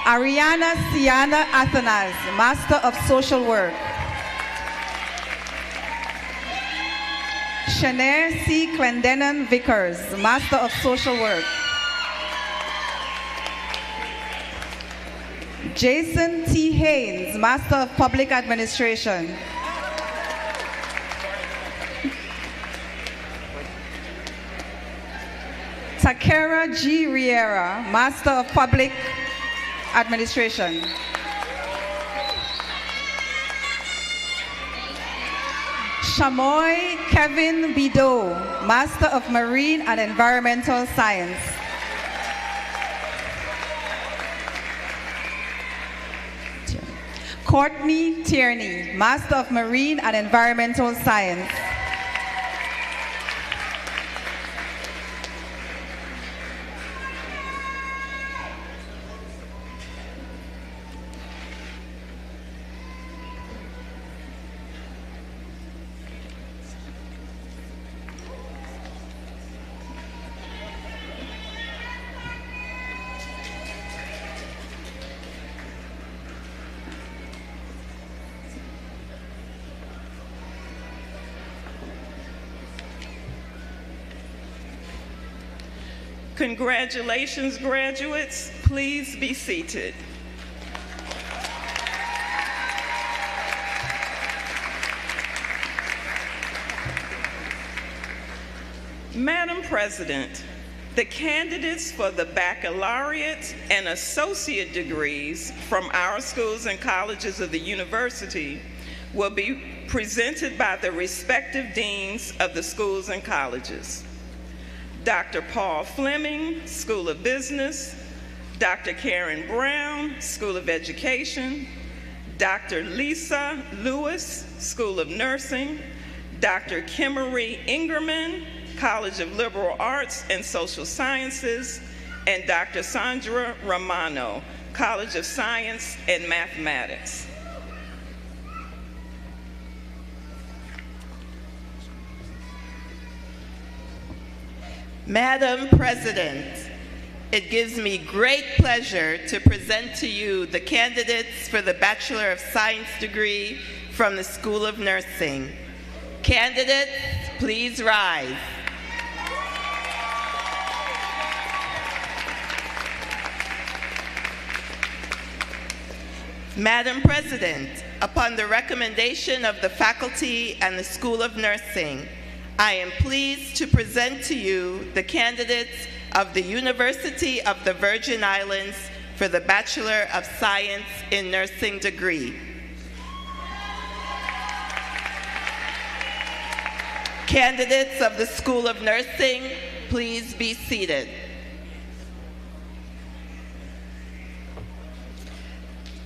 Ariana Siana Athanas, Master of Social Work. Shanae C. Clendenon Vickers, Master of Social Work. Jason T. Haynes, Master of Public Administration. Takera G. Riera, Master of Public Administration. Shamoy Kevin Bido, Master of Marine and Environmental Science. Courtney Tierney, Master of Marine and Environmental Science. Congratulations, graduates. Please be seated. Madam President, the candidates for the baccalaureate and associate degrees from our schools and colleges of the university will be presented by the respective deans of the schools and colleges. Dr. Paul Fleming, School of Business, Dr. Karen Brown, School of Education, Dr. Lisa Lewis, School of Nursing, Dr. Kimmery Ingerman, College of Liberal Arts and Social Sciences, and Dr. Sandra Romano, College of Science and Mathematics. Madam President, it gives me great pleasure to present to you the candidates for the Bachelor of Science degree from the School of Nursing. Candidates, please rise. Madam President, upon the recommendation of the faculty and the School of Nursing, I am pleased to present to you the candidates of the University of the Virgin Islands for the Bachelor of Science in Nursing degree. Candidates of the School of Nursing, please be seated.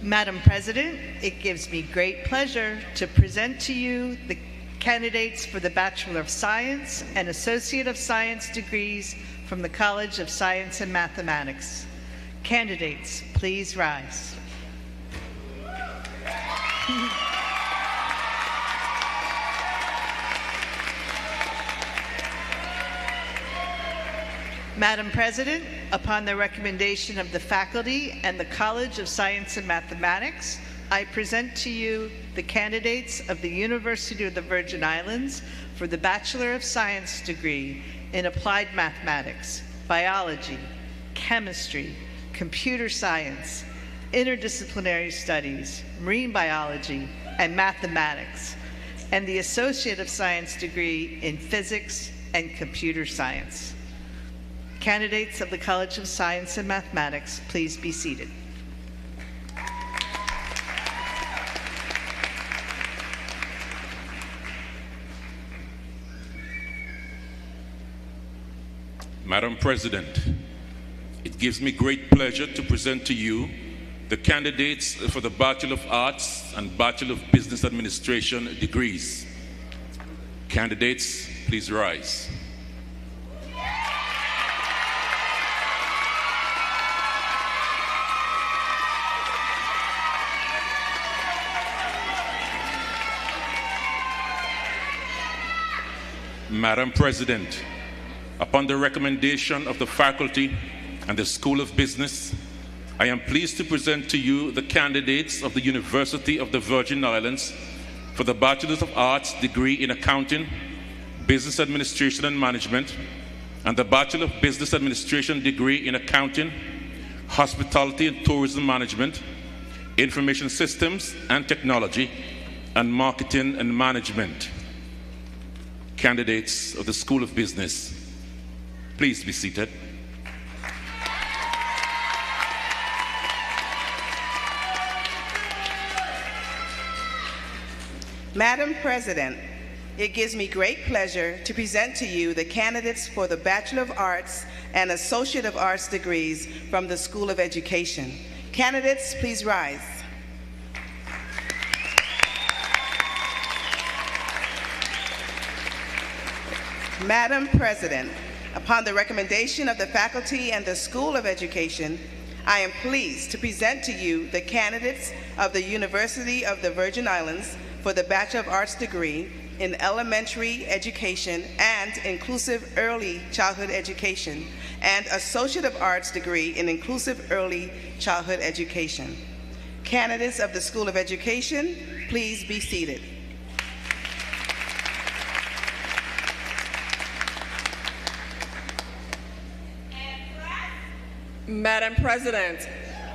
Madam President, it gives me great pleasure to present to you the candidates for the Bachelor of Science and Associate of Science degrees from the College of Science and Mathematics. Candidates, please rise. Madam President, upon the recommendation of the faculty and the College of Science and Mathematics, I present to you the candidates of the University of the Virgin Islands for the Bachelor of Science degree in Applied Mathematics, Biology, Chemistry, Computer Science, Interdisciplinary Studies, Marine Biology, and Mathematics, and the Associate of Science degree in Physics and Computer Science. Candidates of the College of Science and Mathematics, please be seated. Madam President, it gives me great pleasure to present to you the candidates for the Bachelor of Arts and Bachelor of Business Administration degrees. Candidates, please rise. Madam President, upon the recommendation of the faculty and the School of Business, I am pleased to present to you the candidates of the University of the Virgin Islands for the Bachelor of Arts degree in Accounting, Business Administration and Management, and the Bachelor of Business Administration degree in Accounting, Hospitality and Tourism Management, Information Systems and Technology, and Marketing and Management. Candidates of the School of Business, please be seated. Madam President, it gives me great pleasure to present to you the candidates for the Bachelor of Arts and Associate of Arts degrees from the School of Education. Candidates, please rise. Madam President, upon the recommendation of the faculty and the School of Education, I am pleased to present to you the candidates of the University of the Virgin Islands for the Bachelor of Arts degree in Elementary Education and Inclusive Early Childhood Education and Associate of Arts degree in Inclusive Early Childhood Education. Candidates of the School of Education, please be seated. Madam President,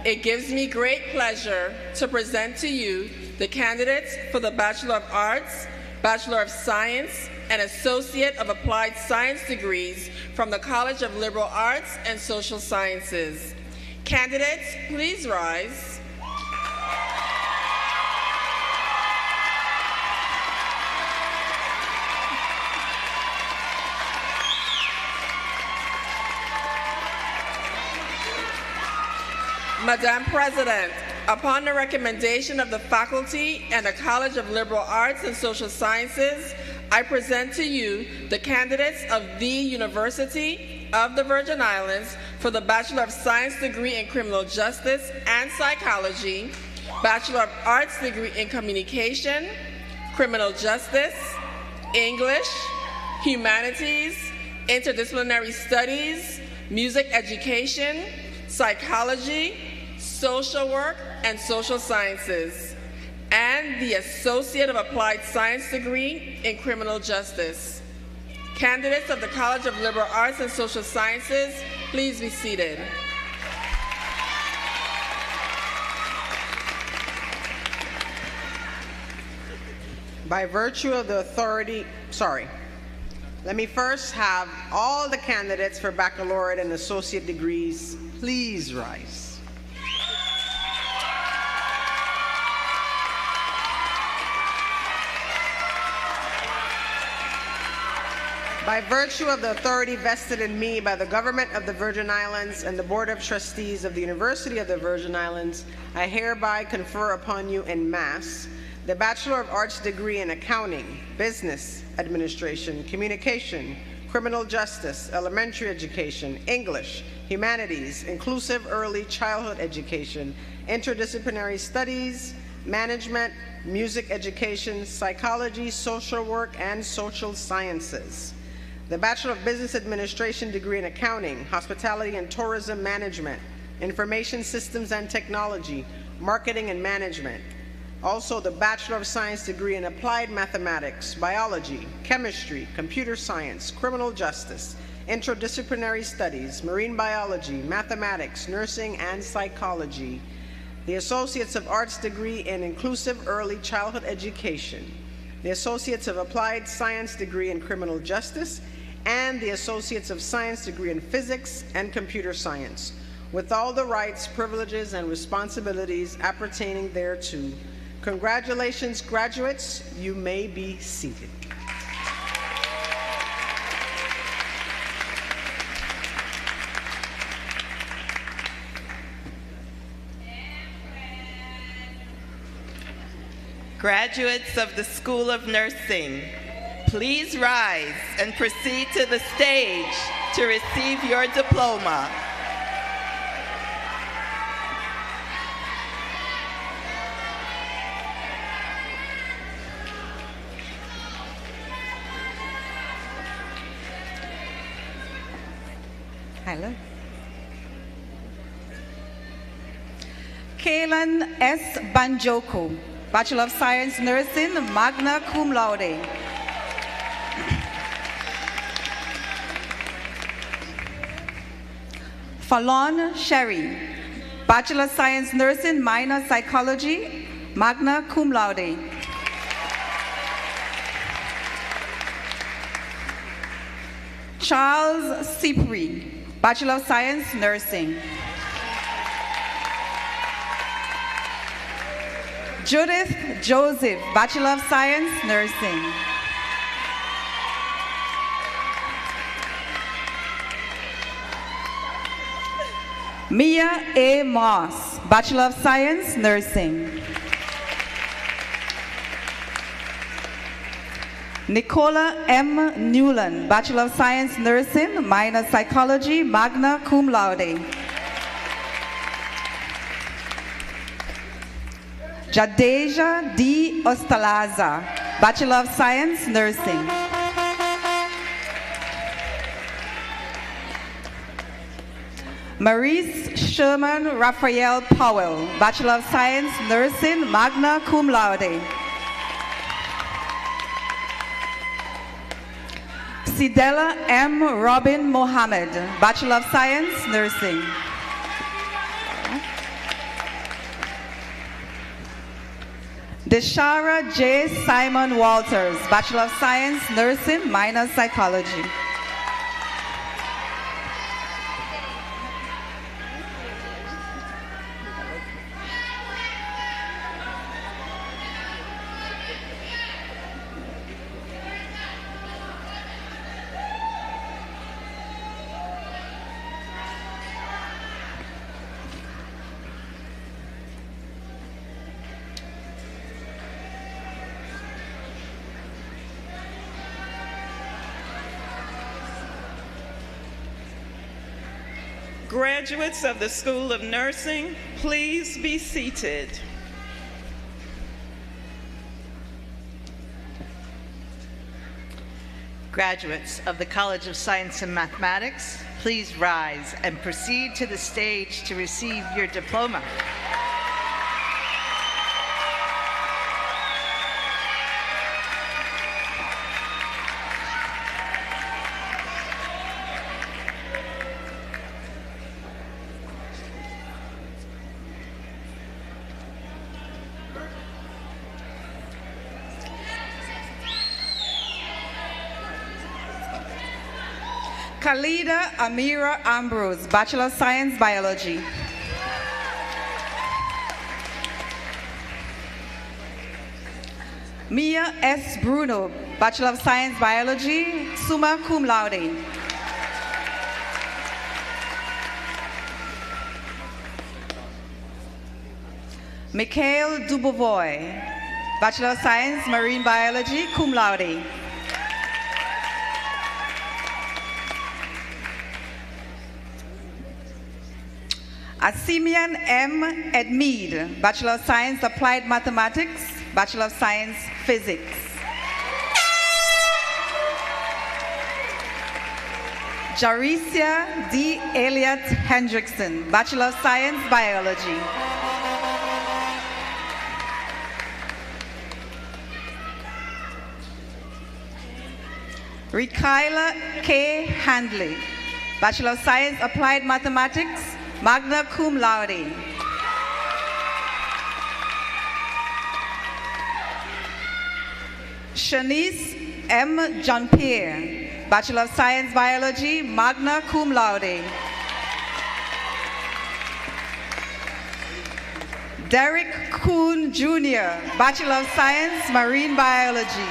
it gives me great pleasure to present to you the candidates for the Bachelor of Arts, Bachelor of Science, and Associate of Applied Science degrees from the College of Liberal Arts and Social Sciences. Candidates, please rise. Madam President, upon the recommendation of the faculty and the College of Liberal Arts and Social Sciences, I present to you the candidates of the University of the Virgin Islands for the Bachelor of Science degree in Criminal Justice and Psychology, Bachelor of Arts degree in Communication, Criminal Justice, English, Humanities, Interdisciplinary Studies, Music Education, Psychology, Social Work, and Social Sciences, and the Associate of Applied Science degree in Criminal Justice. Candidates of the College of Liberal Arts and Social Sciences, please be seated. By virtue of the authority, let me first have all the candidates for baccalaureate and associate degrees please rise. By virtue of the authority vested in me by the Government of the Virgin Islands and the Board of Trustees of the University of the Virgin Islands, I hereby confer upon you en masse the Bachelor of Arts degree in Accounting, Business Administration, Communication, Criminal Justice, Elementary Education, English, Humanities, Inclusive Early Childhood Education, Interdisciplinary Studies, Management, Music Education, Psychology, Social Work, and Social Sciences. The Bachelor of Business Administration degree in Accounting, Hospitality and Tourism Management, Information Systems and Technology, Marketing and Management. Also, the Bachelor of Science degree in Applied Mathematics, Biology, Chemistry, Computer Science, Criminal Justice, Interdisciplinary Studies, Marine Biology, Mathematics, Nursing, and Psychology. The Associates of Arts degree in Inclusive Early Childhood Education, the Associates of Applied Science degree in Criminal Justice, and the Associates of Science degree in Physics and Computer Science, with all the rights, privileges, and responsibilities appertaining thereto. Congratulations, graduates. You may be seated. Graduates of the School of Nursing, please rise and proceed to the stage to receive your diploma. Hello. Kean S. Banjoko, Bachelor of Science Nursing, magna cum laude. Fallon Sherry, Bachelor of Science Nursing, minor psychology, magna cum laude. Charles Cipri, Bachelor of Science Nursing. Judith Joseph, Bachelor of Science Nursing. Mia A. Moss, Bachelor of Science Nursing. Nicola M. Newland, Bachelor of Science Nursing, minor psychology, magna cum laude. Jadeja D. Ostalaza, Bachelor of Science Nursing. Maurice Sherman Raphael Powell, Bachelor of Science Nursing, magna cum laude. Sidela M. Robin Mohammed, Bachelor of Science Nursing. Deshara J. Simon Walters, Bachelor of Science Nursing, minor psychology. Graduates of the School of Nursing, please be seated. Graduates of the College of Science and Mathematics, please rise and proceed to the stage to receive your diploma. Khalida Amira Ambrose, Bachelor of Science, Biology. Mia S. Bruno, Bachelor of Science, Biology, summa cum laude. Mikhail Dubovoy, Bachelor of Science, Marine Biology, cum laude. Asimian M. Edmead, Bachelor of Science, Applied Mathematics, Bachelor of Science, Physics. Jaricia D. Elliott Hendrickson, Bachelor of Science, Biology. Rikaila K. Handley, Bachelor of Science, Applied Mathematics, magna cum laude. Shanice M. Jean-Pierre, Bachelor of Science, Biology, magna cum laude. Derek Kuhn Jr., Bachelor of Science, Marine Biology.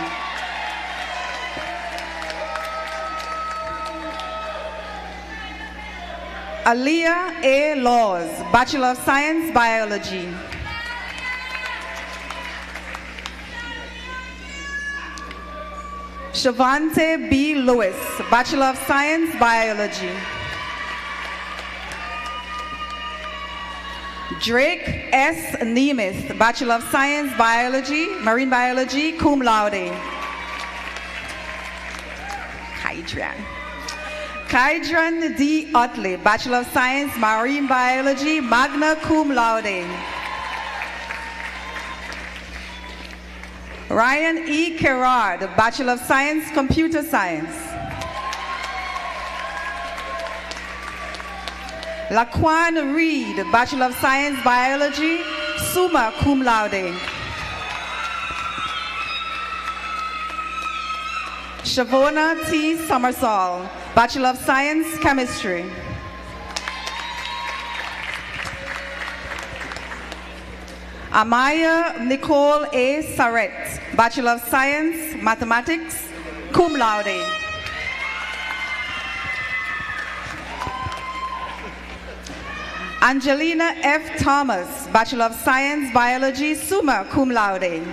Aliyah A. Laws, Bachelor of Science, Biology. Shavante B. Lewis, Bachelor of Science, Biology. Drake S. Nemeth, Bachelor of Science, Biology, Marine Biology, cum laude. Kaidran D. Utley, Bachelor of Science, Marine Biology, magna cum laude. Ryan E. Gerard, Bachelor of Science, Computer Science. Laquan Reed, Bachelor of Science, Biology, summa cum laude. Shavona T. Summersall, Bachelor of Science, Chemistry. Amaya Nicole A. Sarret, Bachelor of Science, Mathematics, cum laude. Angelina F. Thomas, Bachelor of Science, Biology, summa cum laude.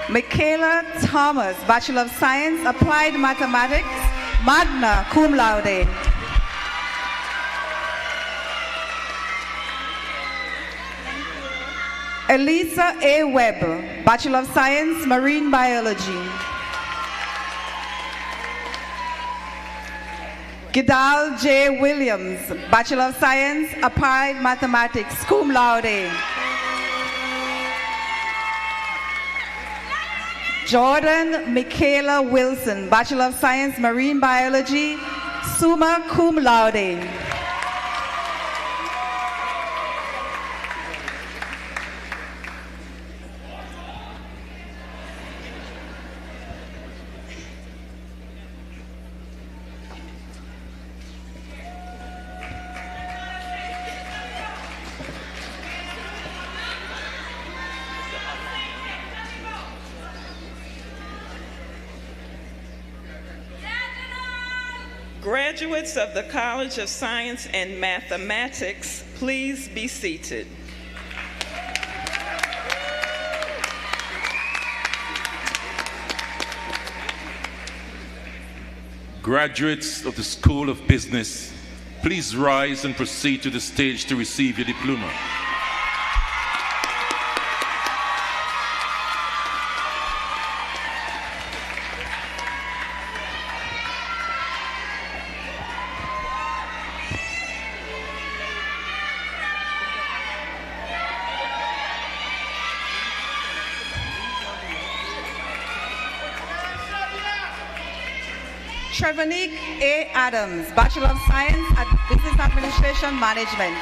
Michaela Thomas, Bachelor of Science, Applied Mathematics, magna cum laude. Elisa A. Webb, Bachelor of Science, Marine Biology. Gidal J. Williams, Bachelor of Science, Applied Mathematics, cum laude. Jordan Michaela Wilson, Bachelor of Science, Marine Biology, summa cum laude. Graduates of the College of Science and Mathematics, please be seated. Graduates of the School of Business, please rise and proceed to the stage to receive your diploma. Trevonique A. Adams, Bachelor of Science at Business Administration Management.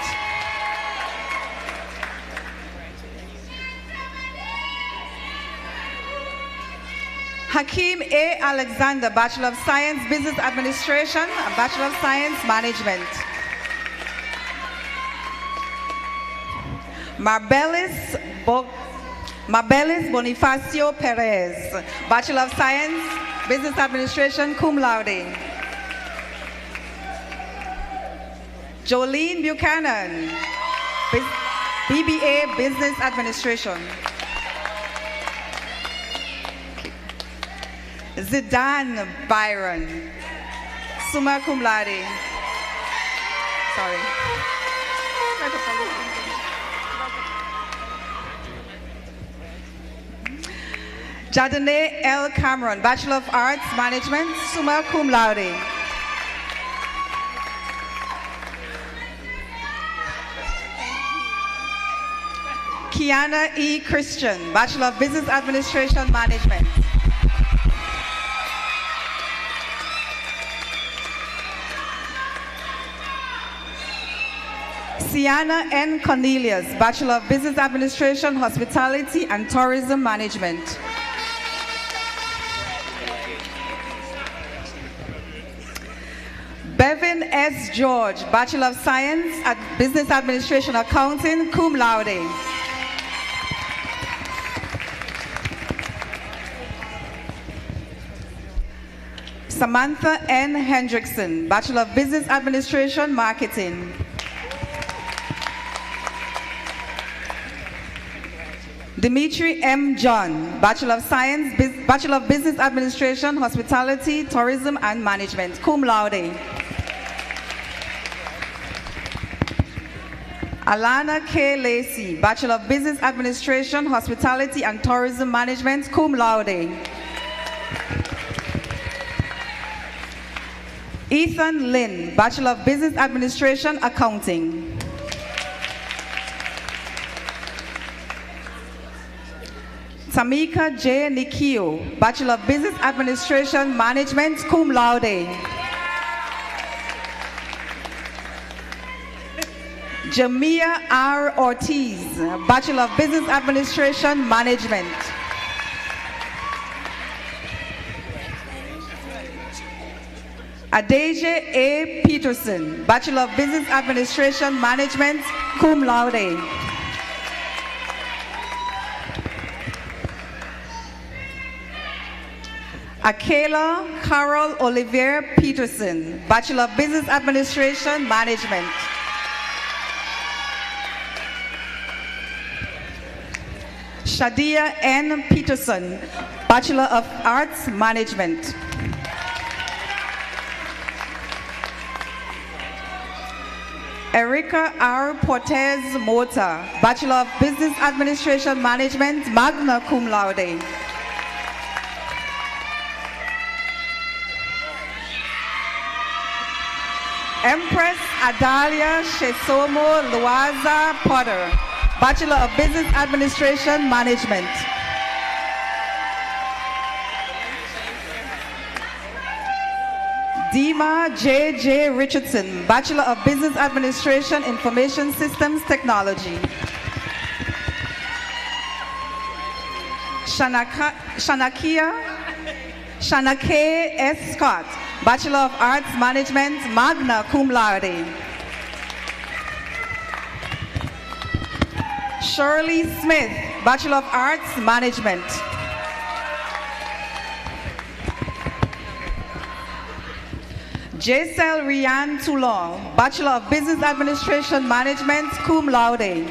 Hakeem A. Alexander, Bachelor of Science, Business Administration and Bachelor of Science Management. Marbelis Bonifacio Perez, Bachelor of Science, Business Administration, cum laude. Jolene Buchanan, BBA, Business Administration. Zidane Byron, summa cum laude. Sorry. Jadane L. Cameron, Bachelor of Arts, Management, summa cum laude. Kiana E. Christian, Bachelor of Business Administration, Management. Sienna N. Cornelius, Bachelor of Business Administration, Hospitality and Tourism Management. Bevan S. George, Bachelor of Science at Business Administration Accounting, cum laude. Samantha N. Hendrickson, Bachelor of Business Administration, Marketing. Dimitri M. John, Bachelor of Science, Bachelor of Business Administration, Hospitality, Tourism and Management, cum laude. Alana K. Lacey, Bachelor of Business Administration, Hospitality and Tourism Management, cum laude. Ethan Lynn, Bachelor of Business Administration, Accounting. Tamika J. Nikio, Bachelor of Business Administration, Management, cum laude. Jamia R. Ortiz, Bachelor of Business Administration, Management. Adeje A. Peterson, Bachelor of Business Administration, Management, cum laude. Akela Carol Olivier Peterson, Bachelor of Business Administration, Management. Shadia N. Peterson, Bachelor of Arts, Management. Erica R. Portez Mota, Bachelor of Business Administration Management, magna cum laude. Empress Adalia Shesomo Luaza Potter, Bachelor of Business Administration Management. Dima J.J. Richardson, Bachelor of Business Administration, Information Systems Technology. Shanake S. Scott, Bachelor of Arts Management, magna cum laude. Shirley Smith, Bachelor of Arts Management. Jaisel Rian Toulon, Bachelor of Business Administration Management, cum laude.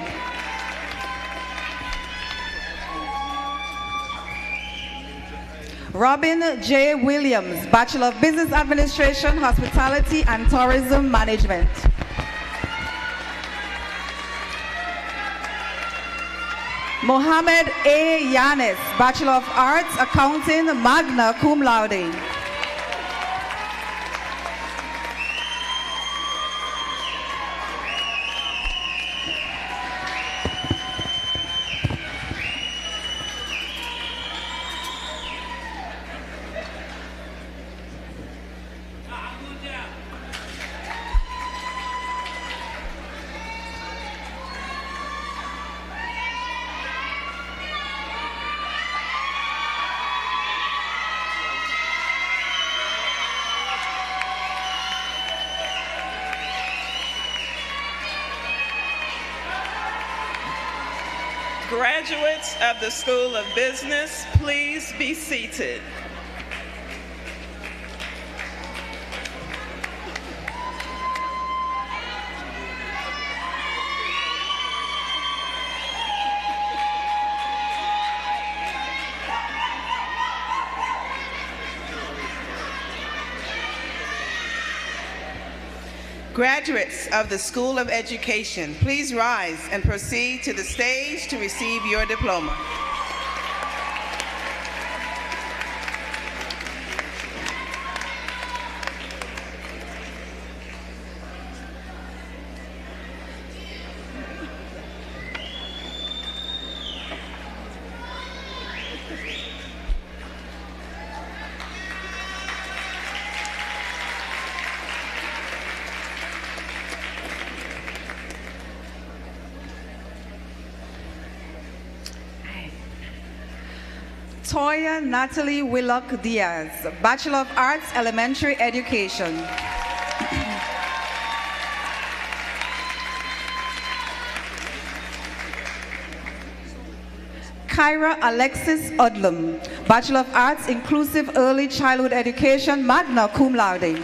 Robin J. Williams, Bachelor of Business Administration, Hospitality and Tourism Management. Mohammed A. Yanis, Bachelor of Arts, Accounting, magna cum laude. Graduates of the School of Business, please be seated. Graduates of the School of Education, please rise and proceed to the stage to receive your diploma. Toya Natalie Willock Diaz, Bachelor of Arts, Elementary Education. Kyra Alexis Odlum, Bachelor of Arts, Inclusive Early Childhood Education, magna cum laude.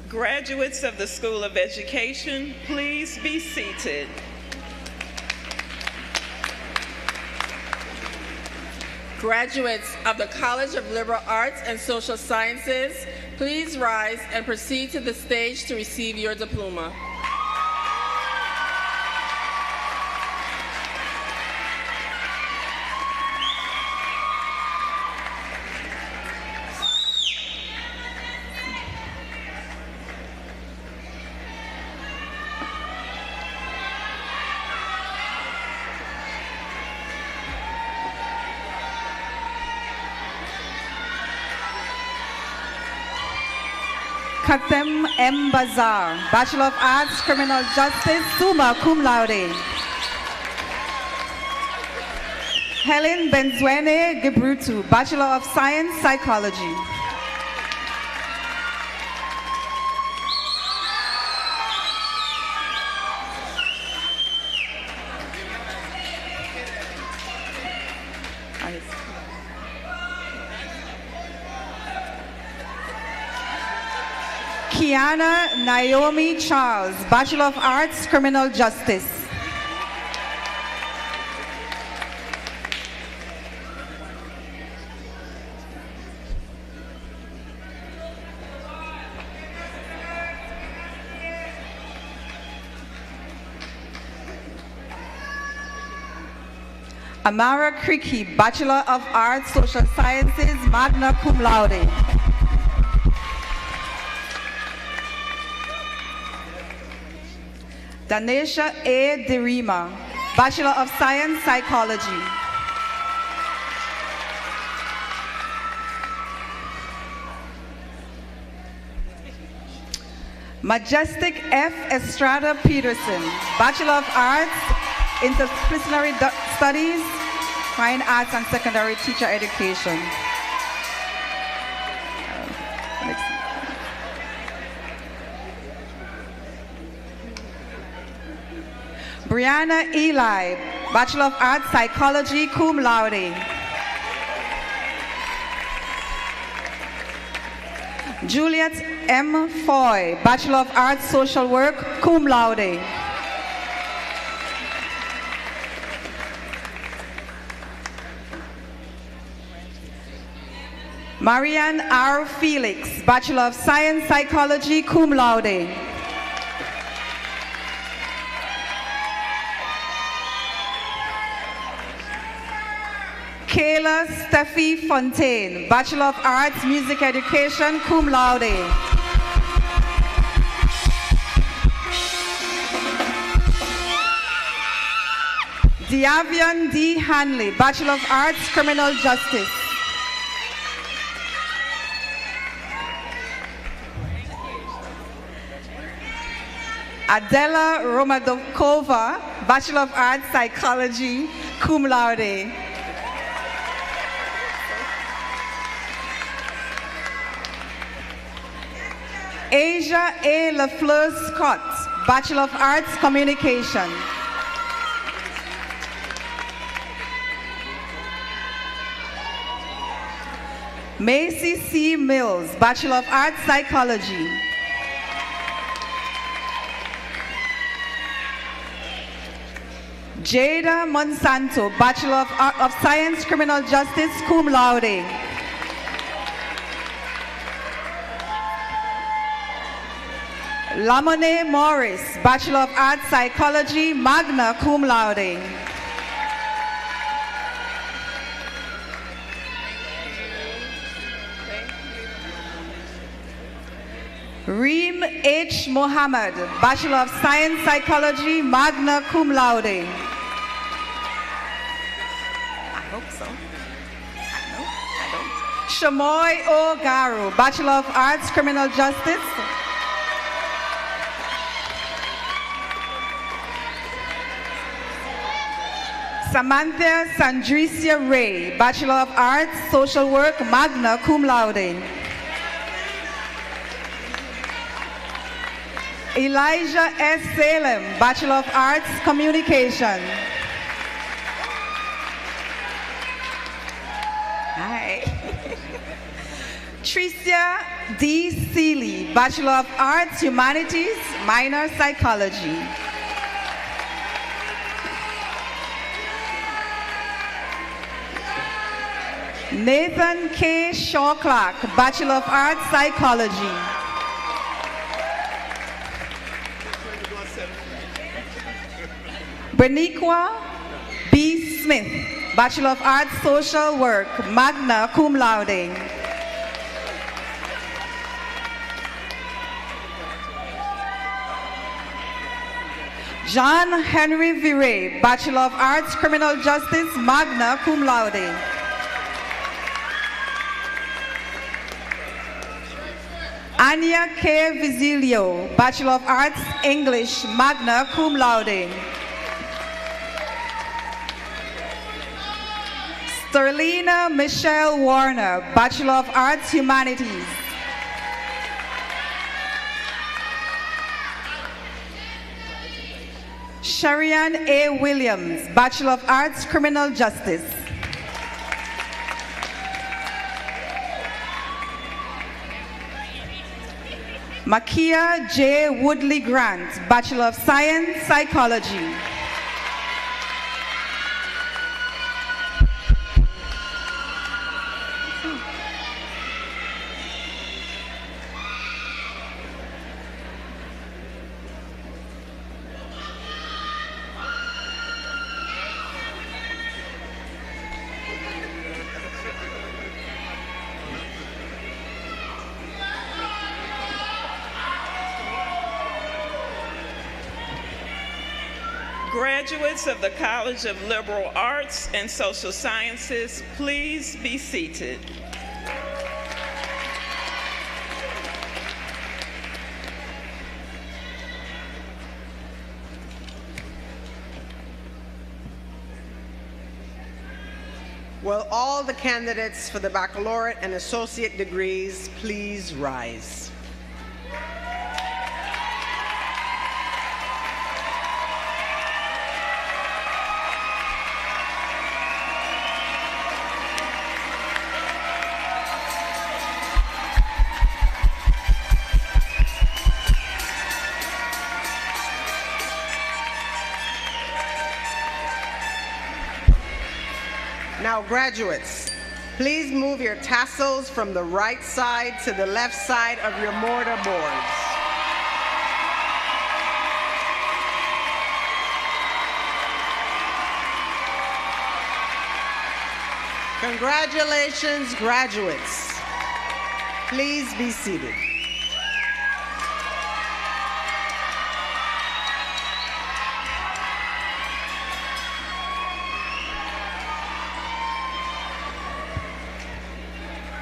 Graduates of the School of Education, please be seated. Graduates of the College of Liberal Arts and Social Sciences, please rise and proceed to the stage to receive your diploma. Katem M. Bazar, Bachelor of Arts, Criminal Justice, summa cum laude. Helen Benzuene Gebrutu, Bachelor of Science, Psychology. Kiana Naomi Charles, Bachelor of Arts, Criminal Justice. Amara Kriki, Bachelor of Arts, Social Sciences, magna cum laude. Danesha A. Derima, Bachelor of Science, Psychology. Majestic F. Estrada Peterson, Bachelor of Arts, Interdisciplinary Studies, Fine Arts and Secondary Teacher Education. Brianna Eli, Bachelor of Arts, Psychology, cum laude. Juliet M. Foy, Bachelor of Arts, Social Work, cum laude. Marianne R. Felix, Bachelor of Science, Psychology, cum laude. Kayla Steffi Fontaine, Bachelor of Arts, Music Education, cum laude. Diavian D. Hanley, Bachelor of Arts, Criminal Justice. Adela Romadokova, Bachelor of Arts, Psychology, cum laude. Asia A. LaFleur Scott, Bachelor of Arts, Communication. Macy C. Mills, Bachelor of Arts, Psychology. Jada Monsanto, Bachelor of Science, Criminal Justice, cum laude. Lamone Morris, Bachelor of Arts, Psychology, magna cum laude. Reem H. Mohammed, Bachelor of Science, Psychology, magna cum laude. I hope so. No, I don't. Shamoy O. Garu, Bachelor of Arts, Criminal Justice. Samantha Sandricia Ray, Bachelor of Arts, Social Work, magna cum laude. Elijah S. Salem, Bachelor of Arts, Communication. Hi. Tricia D. Seeley, Bachelor of Arts, Humanities, minor Psychology. Nathan K. Shaw Clark, Bachelor of Arts, Psychology. Berniqua B. Smith, Bachelor of Arts, Social Work, magna cum laude. John Henry Viray, Bachelor of Arts, Criminal Justice, magna cum laude. Anya K. Vizilio, Bachelor of Arts, English, magna cum laude. Sterlina Michelle Warner, Bachelor of Arts, Humanities. Sharian A. Williams, Bachelor of Arts, Criminal Justice. Makia J. Woodley Grant, Bachelor of Science, Psychology. Graduates of the College of Liberal Arts and Social Sciences, please be seated. Will all the candidates for the baccalaureate and associate degrees please rise? Now, graduates, please move your tassels from the right side to the left side of your mortar boards. Congratulations, graduates. Please be seated.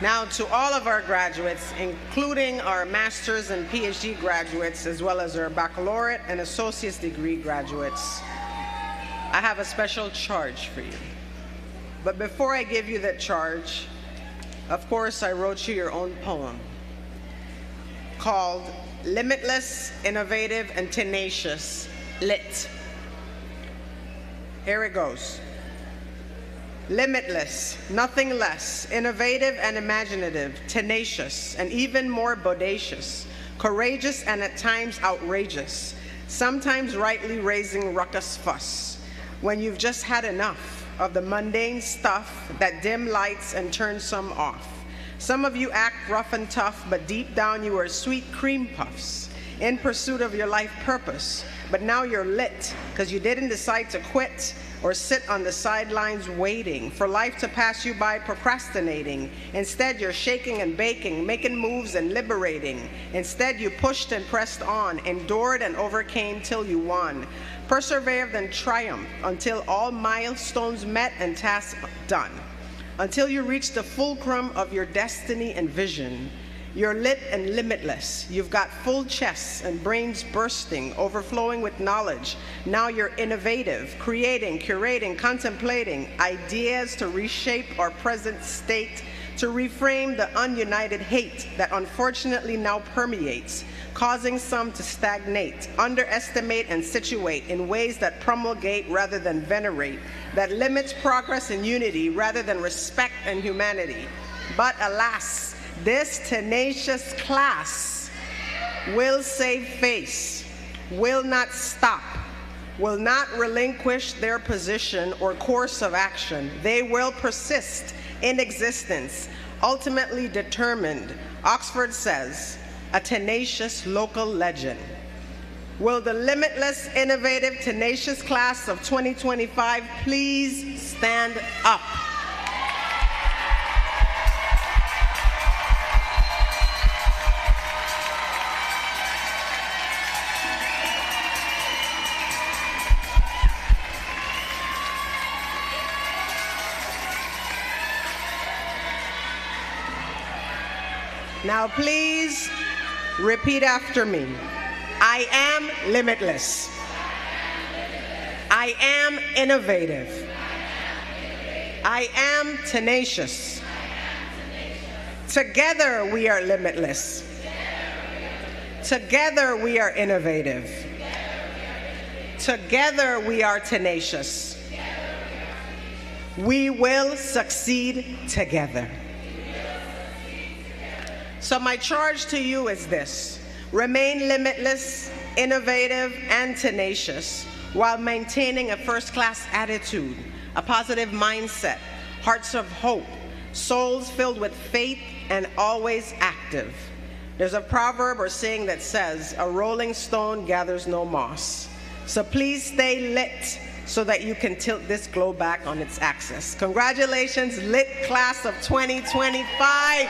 Now, to all of our graduates, including our master's and PhD graduates, as well as our baccalaureate and associate's degree graduates, I have a special charge for you. But before I give you that charge, of course, I wrote you your own poem called Limitless, Innovative, and Tenacious, Lit. Here it goes. Limitless, nothing less, innovative and imaginative, tenacious, and even more bodacious, courageous and at times outrageous, sometimes rightly raising ruckus fuss, when you've just had enough of the mundane stuff that dim lights and turns some off. Some of you act rough and tough, but deep down you are sweet cream puffs, in pursuit of your life purpose, but now you're lit, because you didn't decide to quit, or sit on the sidelines waiting for life to pass you by procrastinating. Instead, you're shaking and baking, making moves and liberating. Instead, you pushed and pressed on, endured and overcame till you won. Persevered and triumphed until all milestones met and tasks done. Until you reach the fulcrum of your destiny and vision. You're lit and limitless. You've got full chests and brains bursting, overflowing with knowledge. Now you're innovative, creating, curating, contemplating ideas to reshape our present state, to reframe the ununited hate that unfortunately now permeates, causing some to stagnate, underestimate, and situate in ways that promulgate rather than venerate, that limits progress and unity rather than respect and humanity. But alas, this tenacious class will save face, will not stop, will not relinquish their position or course of action. They will persist in existence, ultimately determined, Oxford says, a tenacious local legend. Will the limitless, innovative, tenacious class of 2025 please stand up? Now please repeat after me. I am limitless. I am innovative. I am tenacious. Together we are limitless. Together we are innovative. Together we are tenacious. We will succeed together. So my charge to you is this: remain limitless, innovative, and tenacious while maintaining a first-class attitude, a positive mindset, hearts of hope, souls filled with faith, and always active. There's a proverb or saying that says, a rolling stone gathers no moss. So please stay lit so that you can tilt this globe back on its axis. Congratulations, lit class of 2025.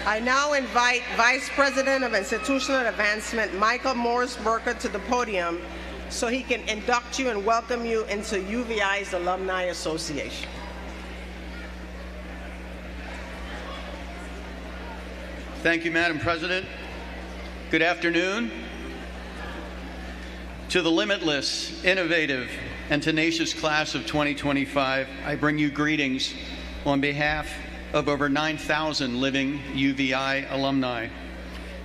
I now invite Vice President of Institutional Advancement, Michael Morris Burker, to the podium so he can induct you and welcome you into UVI's Alumni Association. Thank you, Madam President. Good afternoon. To the limitless, innovative, and tenacious class of 2025, I bring you greetings on behalf of over 9,000 living UVI alumni.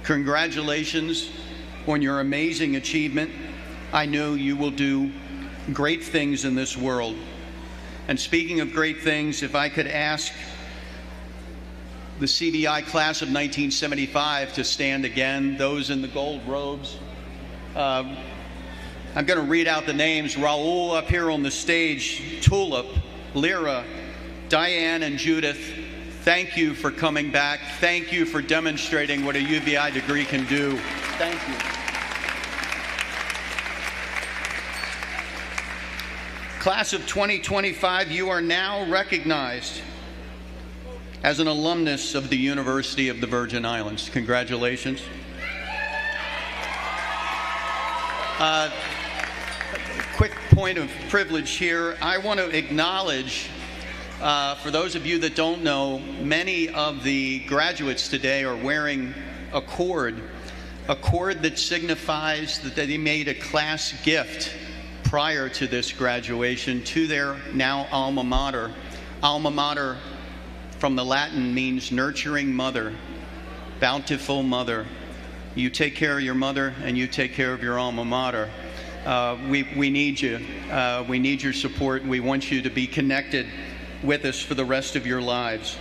Congratulations on your amazing achievement. I know you will do great things in this world. And speaking of great things, if I could ask the CVI class of 1975 to stand again, those in the gold robes. I'm going to read out the names. Raul up here on the stage, Tulip, Lyra, Diane, and Judith. Thank you for coming back. Thank you for demonstrating what a UVI degree can do. Thank you. Class of 2025, you are now recognized as an alumnus of the University of the Virgin Islands. Congratulations. Quick point of privilege here. I want to acknowledge, for those of you that don't know, many of the graduates today are wearing a cord that signifies that they made a class gift prior to this graduation to their now alma mater. Alma mater from the Latin means nurturing mother, bountiful mother. You take care of your mother and you take care of your alma mater. We need you. We need your support. We want you to be connected with us for the rest of your lives.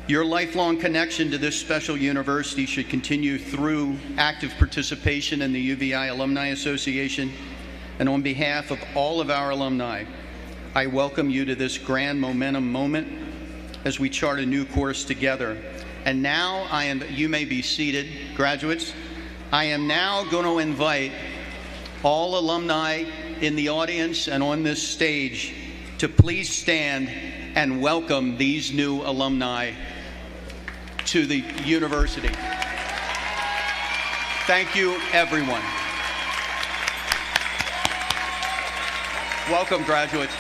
Your lifelong connection to this special university should continue through active participation in the UVI Alumni Association. And on behalf of all of our alumni, I welcome you to this grand momentum moment as we chart a new course together. And now you may be seated, graduates. I am now going to invite all alumni in the audience and on this stage to please stand and welcome these new alumni to the university. Thank you, everyone. Welcome, graduates.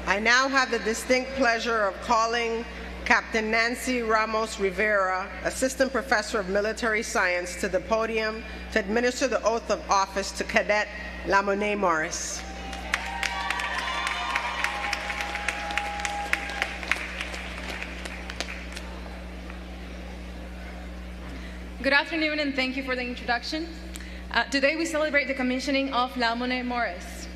I now have the distinct pleasure of calling Captain Nancy Ramos Rivera, Assistant Professor of Military Science, to the podium to administer the oath of office to Cadet Lamonet Morris. Good afternoon, and thank you for the introduction. Today we celebrate the commissioning of Lamonet Morris.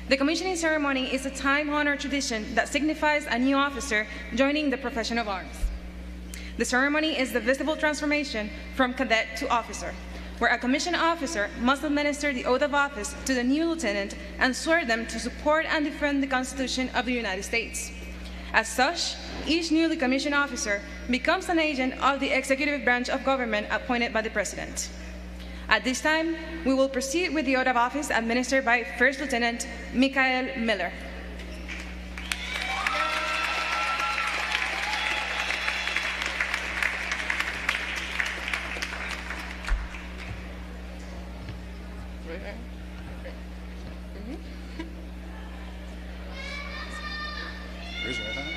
The commissioning ceremony is a time-honored tradition that signifies a new officer joining the profession of arms. The ceremony is the visible transformation from cadet to officer, where a commissioned officer must administer the oath of office to the new lieutenant and swear them to support and defend the Constitution of the United States. As such, each newly commissioned officer becomes an agent of the executive branch of government appointed by the President. At this time, we will proceed with the oath of office administered by First Lieutenant Michael Miller. Raise your right hand.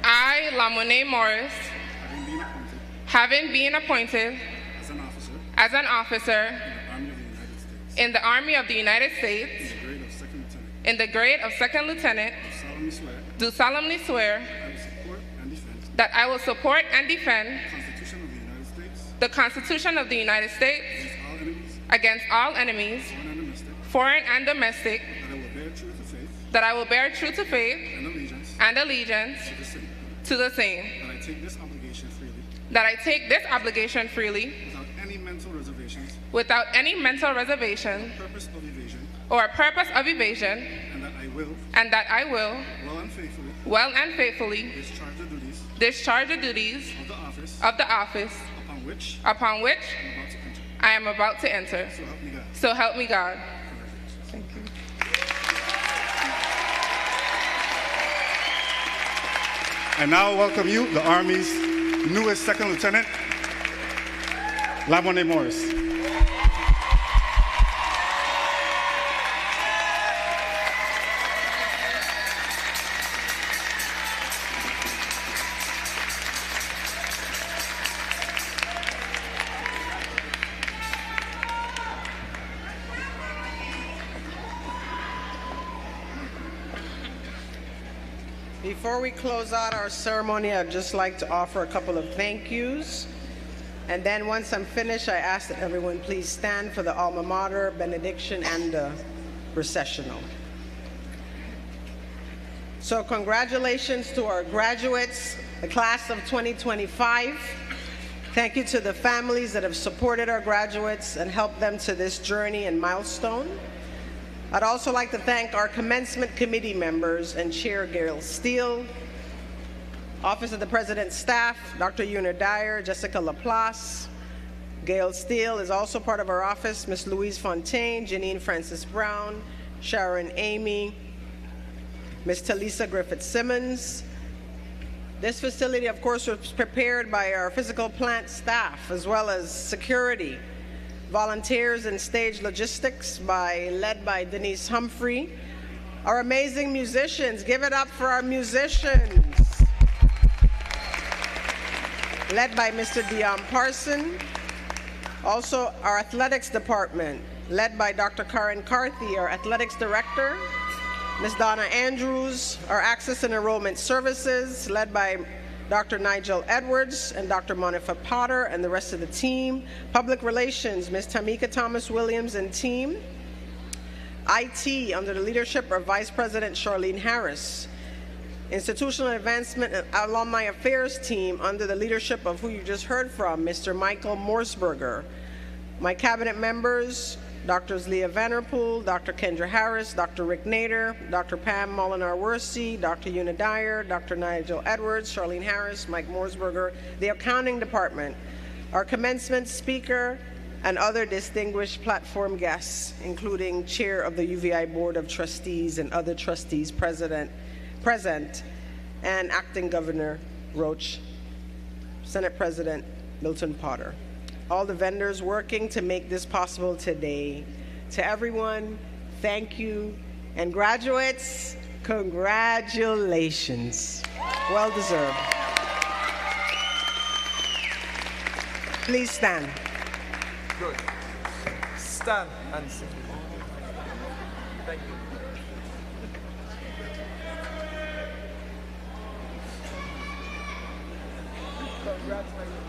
I, Lamonet Morris, having been appointed as an officer in the Army of the United States in the grade of Second Lieutenant, do solemnly swear that I will support and defend the Constitution of the United States against all enemies, foreign and domestic, that I will bear true to faith and allegiance to the same, that I take this obligation freely without any mental reservation or a purpose of evasion, and that I will well and faithfully discharge the duties of the office upon which I am about to enter. So help me God. Thank you. And now I welcome you, the Army's newest Second Lieutenant, Lamone Morris. Before we close out our ceremony, I'd just like to offer a couple of thank yous. And then once I'm finished, I ask that everyone please stand for the alma mater, benediction, and the recessional. So congratulations to our graduates, the class of 2025. Thank you to the families that have supported our graduates and helped them to this journey and milestone. I'd also like to thank our commencement committee members and Chair Gail Steele, Office of the President's staff, Dr. Una Dyer, Jessica Laplace. Gail Steele is also part of our office, Ms. Louise Fontaine, Janine Francis Brown, Sharon Amy, Ms. Talisa Griffith-Simmons. This facility, of course, was prepared by our physical plant staff, as well as security, volunteers and stage logistics led by Denise Humphrey. Our amazing musicians, give it up for our musicians. Led by Mr. Dion Parson. Also our athletics department, led by Dr. Karen Carthy, our athletics director. Ms. Donna Andrews, our access and enrollment services, led by Dr. Nigel Edwards and Dr. Monifa Potter and the rest of the team. Public relations, Ms. Tamika Thomas-Williams and team. IT, under the leadership of Vice President Charlene Harris. Institutional Advancement and Alumni Affairs team, under the leadership of who you just heard from, Mr. Michael Morsberger. My cabinet members, Drs. Leah Vanderpool, Dr. Kendra Harris, Dr. Rick Nader, Dr. Pam Molinar-Worsi, Dr. Una Dyer, Dr. Nigel Edwards, Charlene Harris, Mike Morsberger, the accounting department, our commencement speaker, and other distinguished platform guests, including Chair of the UVI Board of Trustees and other trustees present, and Acting Governor Roach, Senate President Milton Potter. All the vendors working to make this possible today. To everyone, thank you. And graduates, congratulations. Well deserved. Please stand. Good. Stand and sing. Thank you. Congratulations.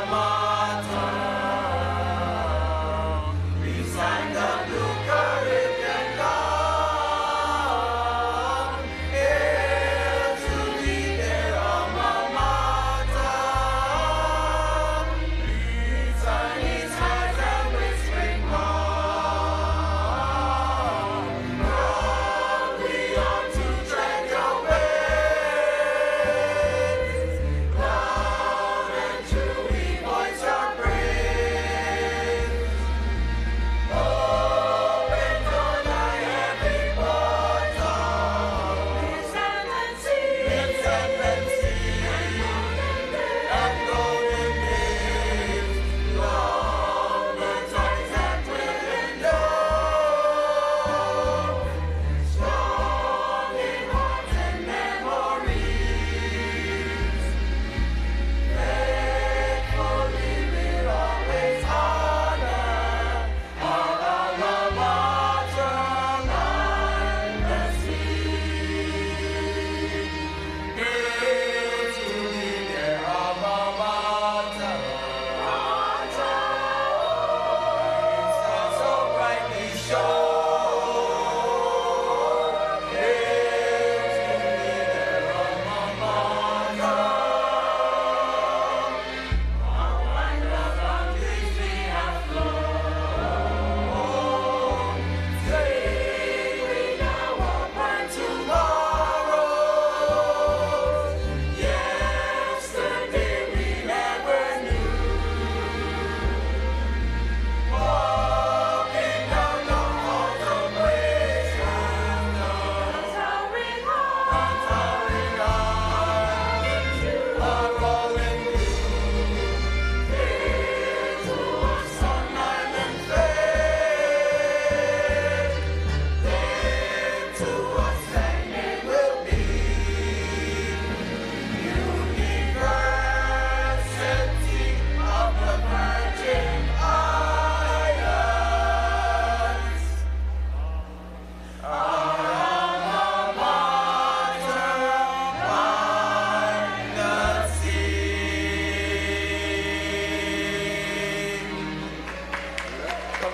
Mama.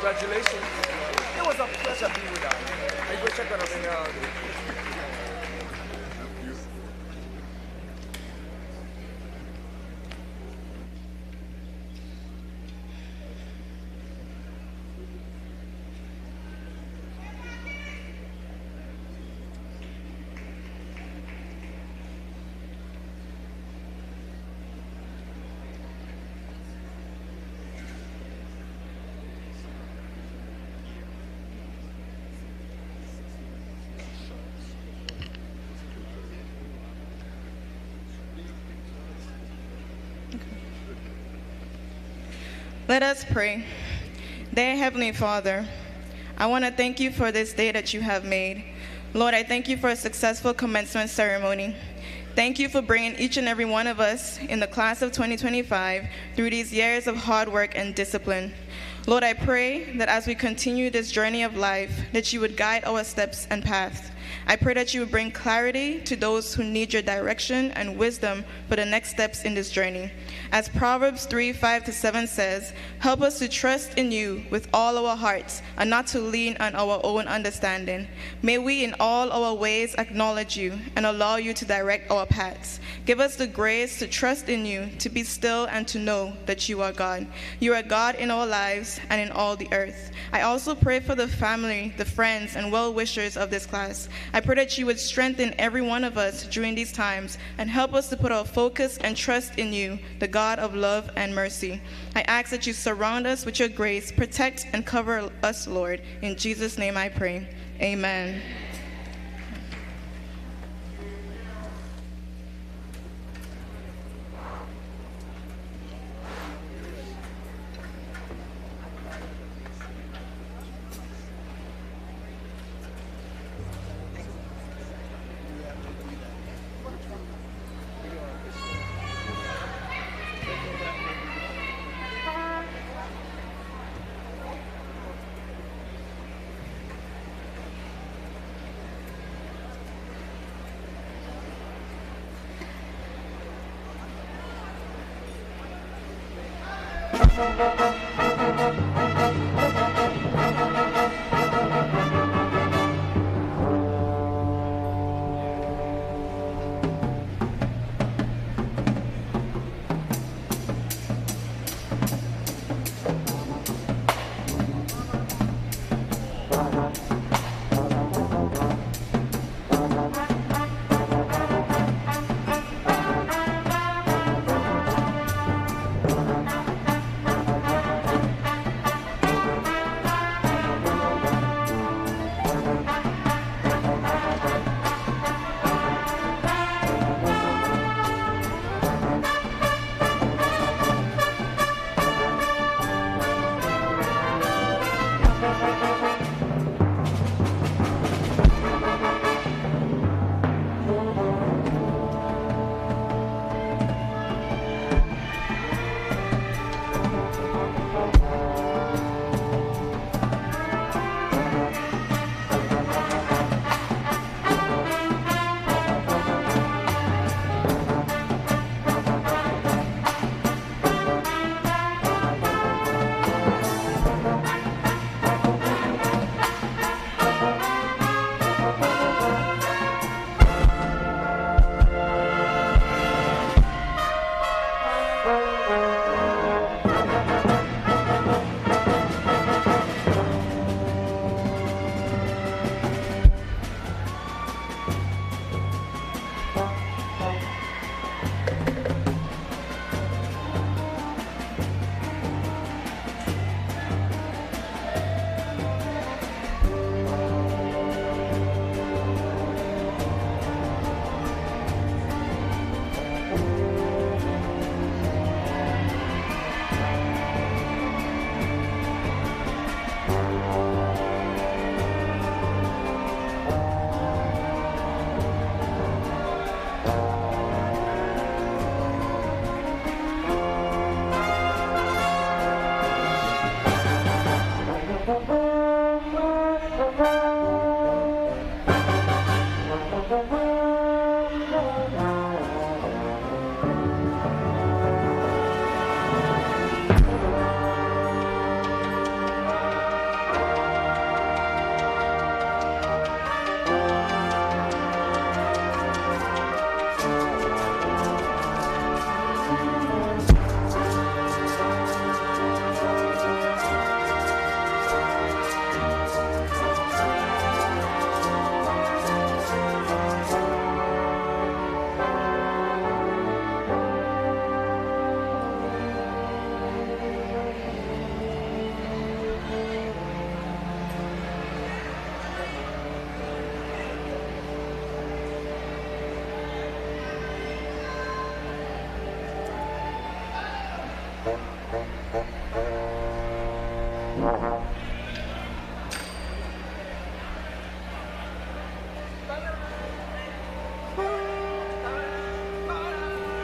Congratulations. It was a pleasure being with us. I wish I could have been here all day. Let us pray. Dear Heavenly Father, I want to thank you for this day that you have made. Lord, I thank you for a successful commencement ceremony. Thank you for bringing each and every one of us in the class of 2025 through these years of hard work and discipline. Lord, I pray that as we continue this journey of life, that you would guide our steps and paths. I pray that you would bring clarity to those who need your direction and wisdom for the next steps in this journey. As Proverbs 3:5-7 says, help us to trust in you with all our hearts and not to lean on our own understanding. May we in all our ways acknowledge you and allow you to direct our paths. Give us the grace to trust in you, to be still and to know that you are God. You are God in our lives and in all the earth. I also pray for the family, the friends, and well-wishers of this class. I pray that you would strengthen every one of us during these times and help us to put our focus and trust in you, the God of love and mercy. I ask that you surround us with your grace, protect and cover us, Lord. In Jesus' name I pray. Amen.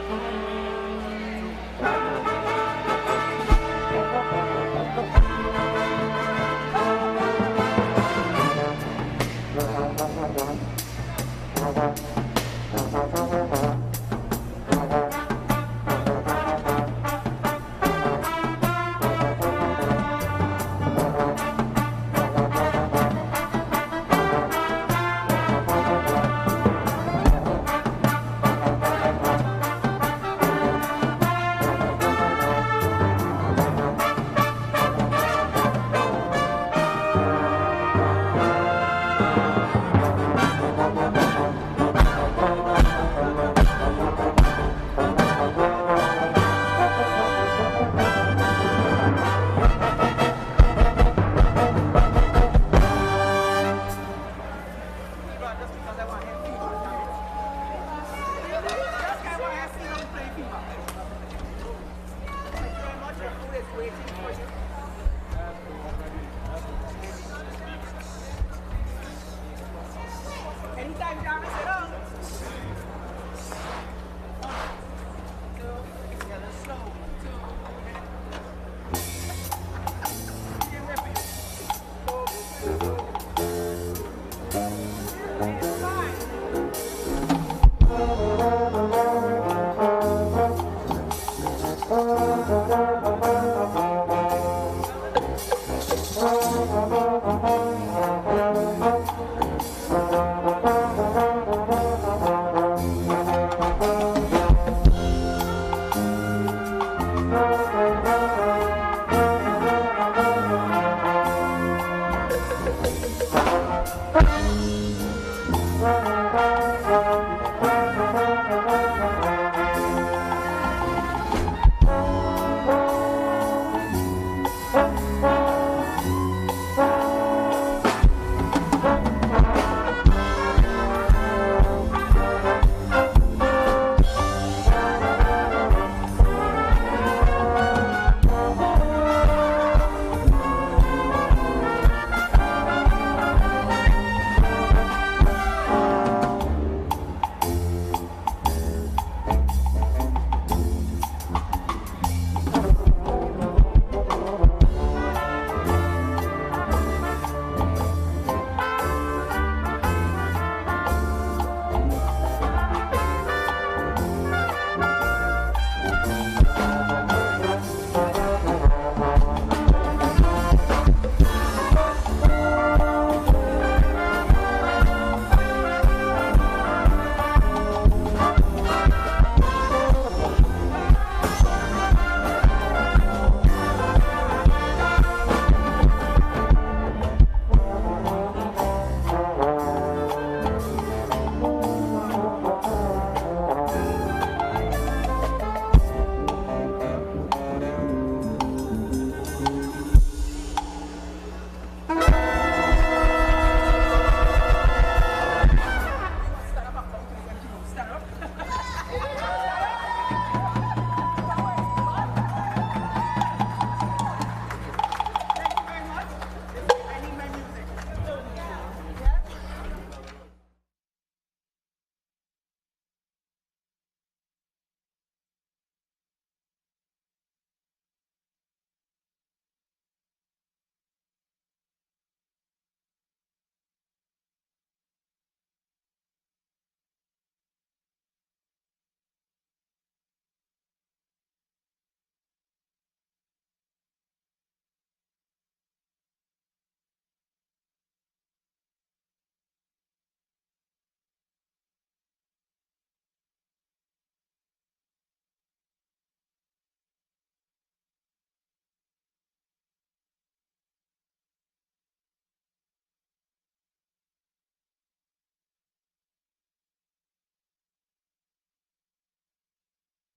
Thank you.